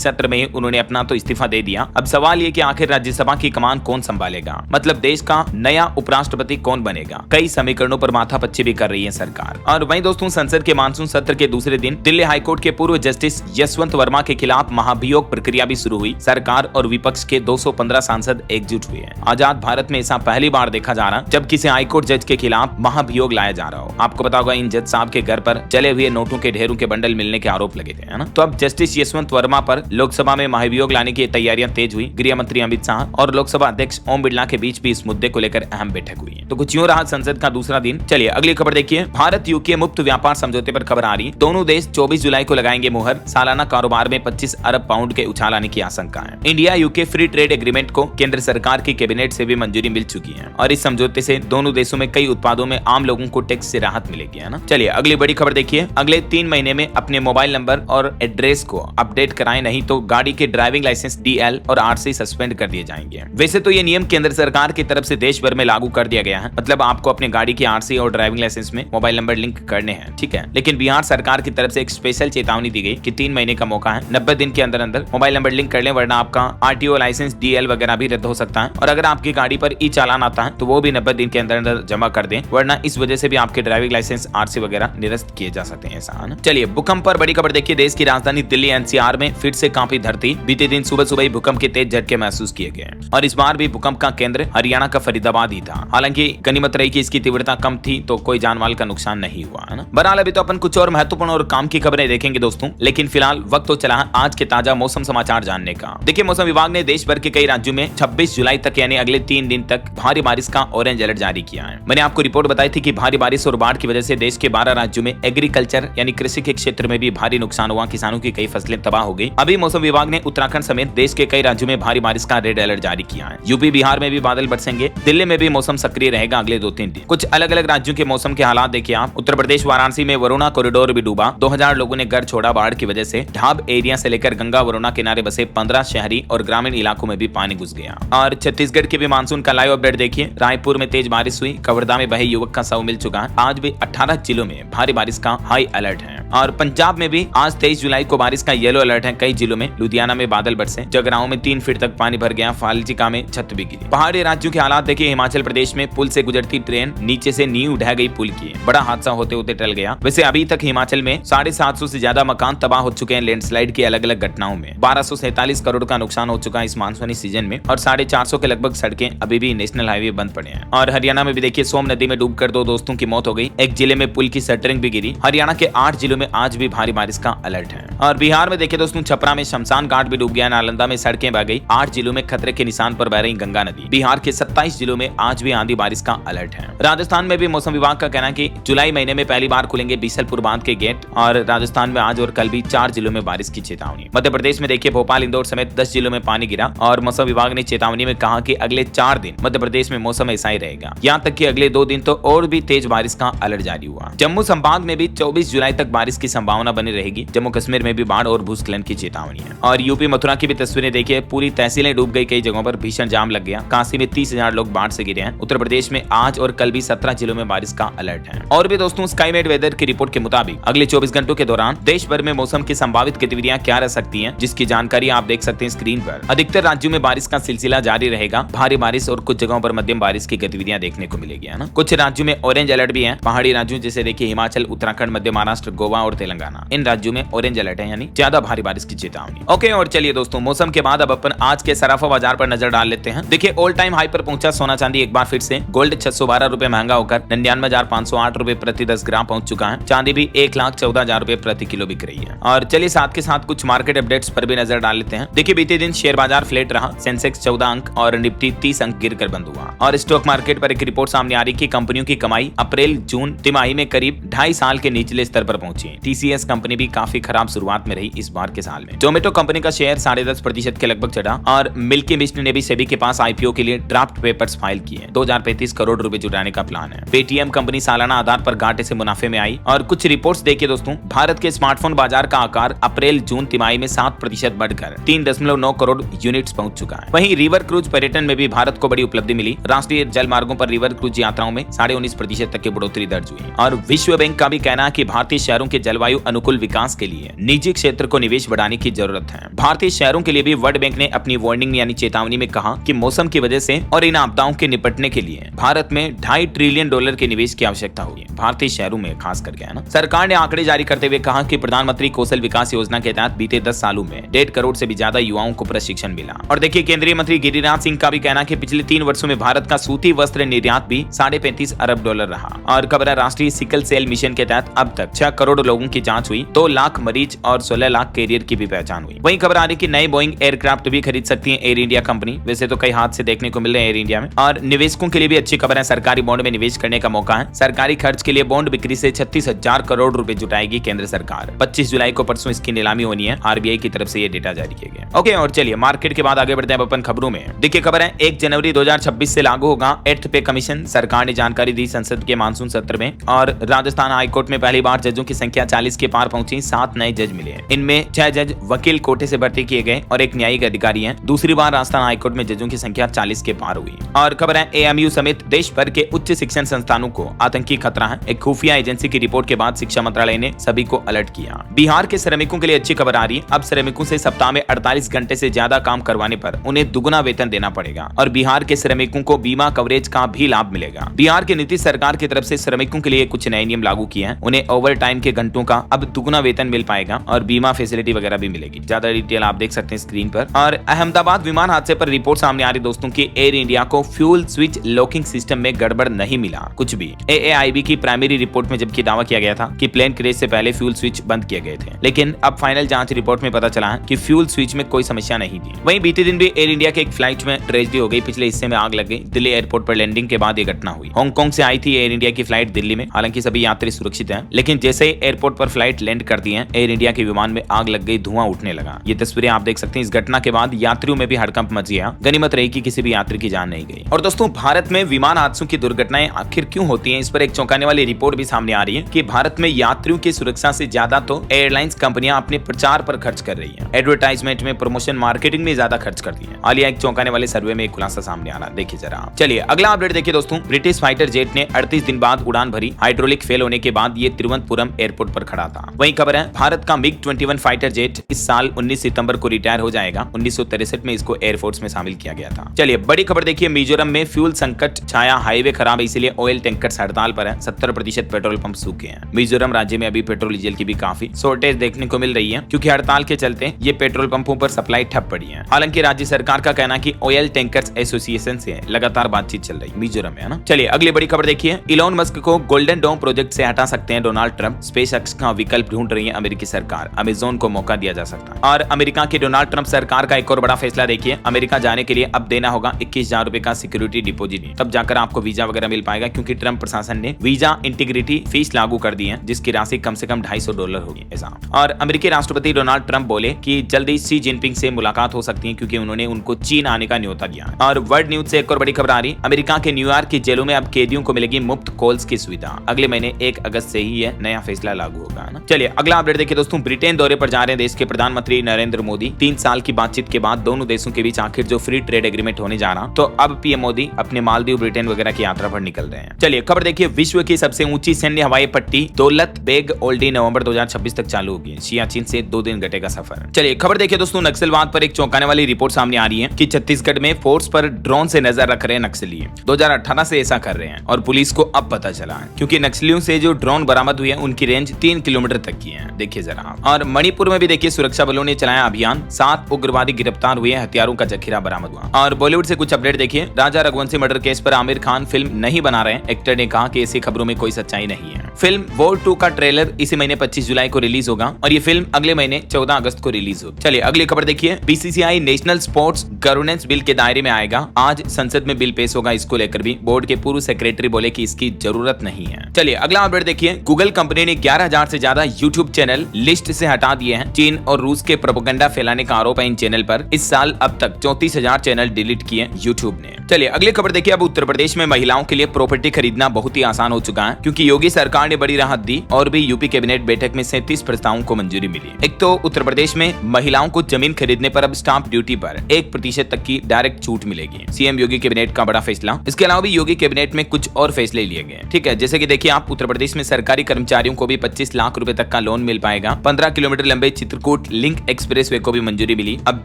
सत्र में ही उन्होंने अपना तो इस्तीफा दे दिया। अब सवाल ये कि आखिर राज्यसभा की कमान कौन संभालेगा, मतलब देश का नया उपराष्ट्रपति कौन बनेगा। कई समीकरणों पर माथापच्ची भी कर रही है सरकार। और वहीं दोस्तों संसद के मानसून सत्र के दूसरे दिन दिल्ली हाईकोर्ट के पूर्व जस्टिस यशवंत वर्मा के खिलाफ महाभियोग प्रक्रिया भी शुरू हुई। सरकार और विपक्ष के 215 सांसद एकजुट हुए हैं। आजाद भारत में ऐसा पहली बार देखा जा रहा जब किसी हाईकोर्ट जज के खिलाफ महाभियोग लाया जा रहा हो। आपको पता होगा इन जज साहब के घर पर जले हुए नोटों के ढेरों के बंडल मिलने के आरोप लगे थे, है ना। तो अब जस्टिस यशवंत वर्मा पर लोकसभा में महाभियोग लाने की तैयारियां तेज हुई। गृह मंत्री अमित शाह और लोकसभा अध्यक्ष ओम बिरला के बीच भी इस मुद्दे को लेकर अहम बैठक हुई। तो कुछ यूं रहा संसद का दूसरा दिन। चलिए अगली खबर देखिए। भारत यूके मुक्त व्यापार समझौते पर खबर आ रही। दोनों देश 24 जुलाई को लगाएंगे मुहर। सालाना कारोबार में 25 अरब पाउंड के उछाल आने की आशंका है। India UK free trade agreement को केंद्र सरकार की कैबिनेट से भी मंजूरी मिल चुकी है और इस समझौते से दोनों देशों में कई उत्पादों में आम लोगों को टैक्स से राहत मिलेगी, है ना। चलिए अगली बड़ी खबर देखिए। अगले 3 महीने में अपने मोबाइल नंबर और एड्रेस को अपडेट कराएं, नहीं तो गाड़ी के ड्राइविंग लाइसेंस DL और RC सस्पेंड कर दिए जाएंगे। वैसे तो ये नियम केंद्र सरकार की तरफ से देश भर में लागू कर दिया गया है, मतलब आपको अपने गाड़ी की RC और ड्राइविंग लाइसेंस में मोबाइल नंबर लिंक करने हैं, ठीक है। लेकिन बिहार सरकार की तरफ से एक स्पेशल चेतावनी दी गई कि 3 महीने का मौका है। 90 दिन के अंदर अंदर मोबाइल नंबर लिंक कर लें, वरना आपका आरटीओ लाइसेंस, डीएल वगैरह भी रद्द हो सकता है। और अगर आपकी गाड़ी पर ई चालान आता है तो वो भी 90 दिन के अंदर अंदर जमा कर दें, वरना इस वजह से भी आपके ड्राइविंग लाइसेंस, आरसी वगैरह निरस्त किए जा सकते हैं। ऐसा है ना। चलिए भूकंप पर बड़ी खबर देखिए। देश की राजधानी दिल्ली एनसीआर में फिर से कांपी धरती। बीते दिन सुबह सुबह ही भूकंप के तेज झटके महसूस किए गए और इस बार भी भूकंप का केंद्र हरियाणा का फरीदाबाद ही था। हालांकि गनीमत रही कि इसकी तीव्रता कम थी तो कोई जानमाल का नुकसान नहीं हुआ है ना। बहरहाल अभी तो अपन कुछ और महत्वपूर्ण और काम की खबरें देखेंगे दोस्तों, लेकिन फिलहाल वक्त तो चला है आज के ताजा मौसम समाचार जानने का। देखिए मौसम विभाग ने देश भर के कई राज्यों में 26 जुलाई तक यानी अगले 3 दिन तक भारी बारिश का ऑरेंज अलर्ट जारी किया है। मैंने आपको रिपोर्ट बताई थी कि भारी बारिश और बाढ़ की वजह से देश के 12 राज्यों में एग्रीकल्चर यानी कृषि के क्षेत्र में भी भारी नुकसान हुआ, किसानों की कई फसलें तबाह हो गई। अभी मौसम विभाग ने उत्तराखंड समेत देश के कई राज्यों में भारी बारिश का रेड अलर्ट जारी किया है। यूपी बिहार में भी बादल बरसेंगे, दिल्ली में भी मौसम सक्रिय रहेगा अगले 2-3 दिन। कुछ अलग अलग राज्यों के मौसम के हालात देखिए आप। उत्तर प्रदेश वाराणसी में वरुणा कॉरिडोर भी डूबा, 2000 लोगों ने घर छोड़ा बाढ़ की वजह से। ढाब एरिया से लेकर गंगा वरुणा किनारे बसे 15 शहरी और ग्रामीण इलाकों में भी पानी घुस गया। और छत्तीसगढ़ के भी मानसून का लाइव अपडेट देखिए। रायपुर में तेज बारिश हुई, कवर्धा में बहे युवक का शव मिल चुका है। आज भी 18 जिलों में भारी बारिश का हाई अलर्ट है। और पंजाब में भी आज 23 जुलाई को बारिश का येलो अलर्ट है। कई जिलों में, लुधियाना में बादल बरसे, जगराओं में 3 फीट तक पानी भर गया, फाजिल्का में छत भी गिरी। पहाड़ी राज्यों के हालात देखिए। हिमाचल प्रदेश में पुल से गुजरती ट्रेन नीचे से नींव ढह गई पुल की, बड़ा हादसा होते होते टल गया। वैसे अभी तक हिमाचल में 750 से ज्यादा मकान तबाह हो चुके हैं लैंडस्लाइड की अलग अलग घटनाओं में। 1247 करोड़ का नुकसान हो चुका है इस मानसूनी सीजन में और 450 के लगभग सड़कें अभी भी नेशनल हाईवे बंद पड़े हैं। और हरियाणा में भी देखिए सोम नदी में डूबकर 2 दोस्तों की मौत हो गई। एक जिले में पुल की शटरिंग भी गिरी। हरियाणा के 8 जिलों में आज भी भारी बारिश का अलर्ट है। और बिहार में देखिए दोस्तों छपरा में शमशान घाट भी डूब गया, नालंदा में सड़कें बह गई। 8 जिलों में खतरे के निशान पर बह रही गंगा नदी। बिहार के 27 जिलों में आज भी आंधी बारिश का अलर्ट है। राजस्थान में भी मौसम विभाग का कहना है कि जुलाई महीने में पहली बार खुलेंगे बीसलपुर बांध के गेट। और राजस्थान में आज और कल भी 4 जिलों में बारिश की चेतावनी। मध्य प्रदेश में देखिए भोपाल, इंदौर समेत 10 जिलों में पानी गिरा और मौसम विभाग ने चेतावनी में कहा कि अगले 4 दिन मध्य प्रदेश में मौसम ऐसा ही रहेगा। यहाँ तक कि अगले 2 दिन तो और भी तेज बारिश का अलर्ट जारी हुआ। जम्मू संभाग में भी 24 जुलाई तक बारिश की संभावना बनी रहेगी। जम्मू कश्मीर में भी बाढ़ और भूस्खलन की चेतावनी है। और यूपी मथुरा की भी तस्वीरें देखिए, पूरी तहसीलें डूब गई, कई जगहों पर भीषण जाम लग गया। काशी में 30,000 लोग बाढ़ से गिरे हैं। उत्तर प्रदेश में आज और कल भी 17 जिलों में बारिश का अलर्ट है। और भी दोस्तों स्काईमेट वेदर की रिपोर्ट के मुताबिक अगले 24 घंटों के दौरान देश भर में मौसम की संभावित गतिविधियां क्या रह सकती हैं, जिसकी जानकारी आप देख सकते हैं स्क्रीन पर। अधिकतर राज्यों में बारिश का सिलसिला जारी रहेगा। भारी बारिश और कुछ जगहों पर मध्यम बारिश की गतिविधियां देखने को मिलेगी, है ना। कुछ राज्यों में ऑरेंज अलर्ट भी है। पहाड़ी राज्यों जैसे देखिए हिमाचल, उत्तराखंड, मध्य महाराष्ट्र, गोवा और तेलंगाना, इन राज्यों में ऑरेंज अलर्ट है, यानी ज्यादा भारी बारिश की चेतावनी। ओके, और चलिए दोस्तों मौसम के बाद अब अपन आज के सराफा बाजार पर नजर डाल लेते हैं। देखिए ऑल टाइम हाई पर पहुंचा सोना चांदी एक बार फिर से। गोल्ड 612 रुपए महंगा होकर 99,508 रुपए प्रति 10 ग्राम पहुंच चुका है। चांदी भी 1,14,000 रुपए प्रति किलो बिक रही है। और चलिए साथ के साथ कुछ मार्केट अपडेट्स पर भी नजर डाल लेते हैं। देखिए बीते दिन शेयर बाजार फ्लैट रहा। सेंसेक्स 14 अंक और निफ्टी 30 अंक गिरकर बंद हुआ। और स्टॉक मार्केट पर एक रिपोर्ट सामने आ रही कि कंपनियों की कमाई अप्रैल जून तिमाही में करीब 2.5 साल के निचले स्तर पर पहुंची। टीसीएस कंपनी भी काफी खराब शुरुआत में रही इस बार के साल में। जोमेटो कंपनी का शेयर 10.5% के लगभग चढ़ा। और मिल्की मिस्ट ने भी सेबी के पास आईपीओ के लिए ड्राफ्ट पेपर्स फाइल किए। 2035 करोड़ रुपए जुटाने का प्लान है। पेटीएम कंपनी सालाना आधार पर घाटे से मुनाफे में आई। और कुछ रिपोर्ट्स देखिए दोस्तों, भारत के स्मार्टफोन बाजार का आकार अप्रैल जून तिमाही में 7% बढ़कर 3.9 करोड़ यूनिट्स पहुंच चुका है। वहीं रिवर क्रूज पर्यटन में भी भारत को बड़ी उपलब्धि मिली। राष्ट्रीय जल मार्गों पर रिवर क्रूज यात्राओं में 19.5% तक की बढ़ोतरी दर्ज हुई। और विश्व बैंक का भी कहना है कि भारतीय शहरों के जलवायु अनुकूल विकास के लिए निजी क्षेत्र को निवेश बढ़ाने की जरूरत है। भारतीय शहरों के लिए भी वर्ल्ड बैंक ने अपनी वार्निंग यानी चेतावनी में कहा कि मौसम की वजह से और इन आपदाओं के निपटने के लिए भारत में $2.5 ट्रिलियन के निवेश की आवश्यकता होगी, भारतीय शहरों में खास करके, है ना। सरकार ने आंकड़े जारी करते हुए कहा कि प्रधानमंत्री कौशल विकास योजना के तहत बीते 10 सालों में 1.5 करोड़ से भी ज्यादा युवाओं को प्रशिक्षण मिला। और देखिए केंद्रीय मंत्री गिरिराज सिंह का भी कहना कि पिछले 3 वर्षों में भारत का सूती वस्त्र निर्यात भी $35.5 अरब रहा। और खबर है राष्ट्रीय सिकल सेल मिशन के तहत अब तक 6 करोड़ लोगों की जांच हुई, 2 लाख मरीज और 16 लाख कैरियर की भी पहचान हुई। वहीं खबर आ रही कि नए बोइंग एयरक्राफ्ट भी खरीद सकती है एयर इंडिया कंपनी। वैसे तो कई हादसे देखने को मिल रहे हैं एयर इंडिया में। और निवेशकों के लिए भी अच्छी खबर है, सरकारी बॉन्ड में निवेश करने का मौका है। सरकारी खर्च के लिए बॉन्ड बिक्री से 36,000 करोड़ रुपए जुटाएगी केंद्र सरकार। 25 जुलाई को परसों इसकी नीलामी होनी है। आरबीआई की तरफ से ये डेटा जारी किया गया। ओके, और चलिए मार्केट के बाद आगे बढ़ते हैं अपन खबरों में। देखिए खबर है 1 जनवरी 2026 से लागू होगा 8th पे कमीशन। सरकार ने जानकारी दी संसद के मानसून सत्र में। और राजस्थान हाईकोर्ट में पहली बार जजों की संख्या 40 के पार पहुंची। 7 नए जज जज मिले। इनमें 6 जज वकील कोटे से भर्ती किए गए और एक न्यायिक अधिकारी हैं। दूसरी बार राजस्थान हाईकोर्ट में जजों की संख्या 40 के पार हुई। और खबर है AMU समेत देश भर के उच्च शिक्षण संस्थानों को आतंकी खतरा है। एक खुफिया एजेंसी की रिपोर्ट के बाद शिक्षा मंत्रालय ने सभी को अलर्ट किया। बिहार के श्रमिकों के लिए अच्छी खबर आ रही है। अब श्रमिकों से सप्ताह में 48 घंटे से ज्यादा काम करवाने पर उन्हें दुगुना वेतन देना पड़ेगा और बिहार के श्रमिकों को बीमा कवरेज का भी लाभ मिलेगा। बिहार के नीतीश सरकार की तरफ से श्रमिकों के लिए कुछ नए नियम लागू किए हैं। उन्हें ओवर टाइम के घंटों का अब दुगुना वेतन मिल पाएगा और बीमा फैसिलिटी वगैरह भी मिलेगी। ज्यादा डिटेल आप देख सकते हैं स्क्रीन पर। और अहमदाबाद विमान हादसे पर रिपोर्ट सामने आ रही दोस्तों की एयर इंडिया को फ्यूल स्विच लॉकिंग सिस्टम में गड़बड़ नहीं मिला कुछ भी। AAIB की प्राइमरी रिपोर्ट में जबकि दावा किया गया था कि प्लेन क्रैश से पहले फ्यूल स्विच बंद किए गए थे, लेकिन अब फाइनल जांच रिपोर्ट में पता चला है कि फ्यूल स्विच में कोई समस्या नहीं थी। वहीं बीते दिन भी एयर इंडिया के एक फ्लाइट में ट्रेजेडी हो गई। पिछले हिस्से में आग लग गई। दिल्ली एयरपोर्ट पर लैंडिंग के बाद यह घटना हुई। हांगकांग से आई थी एयर इंडिया की फ्लाइट दिल्ली में। हालांकि सभी यात्री सुरक्षित हैं, लेकिन जैसे ही एयरपोर्ट पर फ्लाइट लैंड करती है एयर इंडिया के विमान में आग लग गई, धुआं उठने लगा। ये तस्वीरें आप देख सकते हैं। इस घटना के बाद यात्रियों में भी हड़कंप मच गया। गनीमत रही कि किसी भी यात्री की जान नहीं गई। और दोस्तों भारत में विमान हादसों की दुर्घटनाएं आखिर क्यों होती हैं, इस पर एक चौंकाने वाली रिपोर्ट भी सामने आ रही है कि भारत में यात्रियों की सुरक्षा से ज्यादा तो एयरलाइंस कंपनियां अपने प्रचार पर खर्च कर रही हैं। एडवर्टाइजमेंट में, प्रमोशन, मार्केटिंग में ज्यादा खर्च करती हैं। हालिया एक चौंकाने वाले सर्वे में एक खुलासा सामने आ रहा, देखिए जरा। चलिए अगला अपडेट देखिए दोस्तों। ब्रिटिश फाइटर जेट ने 38 दिन बाद उड़ान भरी। हाइड्रोलिक फेल होने के बाद ये तिरुवनंतपुरम एयरपोर्ट पर खड़ा था। वहीं खबर है भारत का MiG-21 फाइटर जेट इस साल 19 सितंबर को रिटायर हो जाएगा। 1963 में इसको एयरफोर्स में शामिल किया गया था। चलिए बड़ी खबर देखिए। मिजोरम में फ्यूल संकट छाया। हाईवे खराब है, इसलिए ऑयल टैंकर्स हड़ताल पर है। 70% पेट्रोल पंप सूखे हैं। मिजोरम राज्य में अभी पेट्रोल डीजल की भी काफी शॉर्टेज देखने को मिल रही है, क्योंकि हड़ताल के चलते ये पेट्रोल पंपों पर सप्लाई ठप पड़ी है। हालांकि राज्य सरकार का कहना कि ऑयल टैंकर्स एसोसिएशन से लगातार बातचीत चल रही है मिजोरम में, है ना। चलिए अगली बड़ी खबर देखिए। इलॉन मस्क को गोल्डन डोम प्रोजेक्ट से हटा सकते हैं डोनाल्ड ट्रंप। स्पेसएक्स का विकल्प ढूंढ रही है अमेरिकी सरकार। अमेजोन को मौका दिया जा सकता है। और अमेरिका की डोनाल्ड ट्रंप सरकार का एक और बड़ा फैसला देखिए। अमेरिका जाने के लिए अब देना होगा 21,000 रुपए का सिक्योरिटी डिपोजिट, तब जाकर आपको वीजा वगैरह मिल पाएगा, क्योंकि ट्रंप प्रशासन ने वीजा इंटीग्रिटी फीस लागू कर दी है, जिसकी राशि कम से कम $250 होगी ऐसा। और अमेरिकी राष्ट्रपति डोनाल्ड ट्रंप बोले कि जल्दी शी जिनपिंग से मुलाकात हो सकती है, क्योंकि उन्होंने उनको चीन आने का न्योता दिया। और वर्ल्ड न्यूज से एक और बड़ी खबर आ रही। अमेरिका के न्यूयॉर्क की जेलों में अब कैदियों को मिलेगी मुफ्त कॉल्स की सुविधा। अगले महीने 1 अगस्त से ही यह नया फैसला लागू होगा ना। चलिए अगला अपडेट देखिए दोस्तों। ब्रिटेन दौरे पर जा रहे हैं देश के प्रधानमंत्री नरेंद्र मोदी। 3 साल की बातचीत के बाद दोनों देशों के बीच आखिर जो फ्री ट्रेड एग्रीमेंट होने जा रहा, तो अब पीएम मोदी अपने मालदीव, ब्रिटेन वगैरह की यात्रा पर निकल रहे हैं। चलिए खबर देखिए। विश्व की सबसे ऊंची सैन्य हवाई पट्टी दौलत बेग ओल्डी नवंबर 2026 तक चालू होगी। सियाचिन से 2 दिन घटेगा सफर। चलिए खबर देखिए दोस्तों। नक्सलवाद पर एक चौंकाने वाली रिपोर्ट सामने आ रही है कि छत्तीसगढ़ में फोर्स पर ड्रोन से नजर रख रहे हैं नक्सली। 2018 से ऐसा कर रहे हैं और पुलिस को अब पता चला है, क्योंकि नक्सलियों से जो ड्रोन बरामद हुए हैं उनकी रेंज 3 किलोमीटर तक की है। देखिए जरा। और मणिपुर में भी देखिए सुरक्षा बलों ने चलाया अभियान। 7 उग्रवादी गिरफ्तार हुए, हथियारों का जखीरा बरामद हुआ। और बॉलीवुड से कुछ अपडेट देखिए। राजा रघुवंशी मर्डर केस पर आमिर खान फिल्म नहीं बना रहे हैं। एक्टर ने कहा कि ऐसी खबरों में कोई सच्चाई नहीं है। फिल्म वॉर 2 का ट्रेलर इसी महीने 25 जुलाई को रिलीज होगा और ये फिल्म अगले महीने 14 अगस्त को रिलीज होगी। चलिए अगली खबर देखिए। BCCI national sports governance bill के दायरे में आएगा। आज संसद में बिल पेश होगा। इसको लेकर भी बोर्ड के पूर्व सेक्रेटरी बोले कि इसकी जरूरत नहीं है। चलिए अगला अपडेट देखिए। गूगल कंपनी ने 11,000 से ज्यादा यूट्यूब चैनल लिस्ट से हटा दिए हैं। चीन और रूस के प्रोपेगेंडा फैलाने का आरोप है इन चैनल पर। इस साल अब तक 34,000 चैनल डिलीट किए यूट्यूब ने। चलिए अगली खबर देखिए। अब उत्तर प्रदेश में महिलाओं के लिए प्रॉपर्टी खरीदना बहुत ही आसान हो चुका है, क्योंकि योगी सरकार ने बड़ी राहत दी और भी यूपी कैबिनेट बैठक में 37 प्रस्तावों को मंजूरी मिली। एक तो उत्तर प्रदेश में महिलाओं को जमीन खरीदने पर अब स्टाम्प ड्यूटी पर 1% तक की डायरेक्ट छूट मिलेगी। सीएम योगी कैबिनेट का बड़ा फैसला। इसके अलावा भी योगी कैबिनेट में कुछ और फैसले लिए गए। ठीक है, जैसे कि देखिए आप उत्तर प्रदेश में सरकारी कर्मचारियों को भी 25 लाख रुपए तक का लोन मिल पाएगा। 15 किलोमीटर लंबे चित्रकूट लिंक एक्सप्रेसवे को भी मंजूरी मिली। अब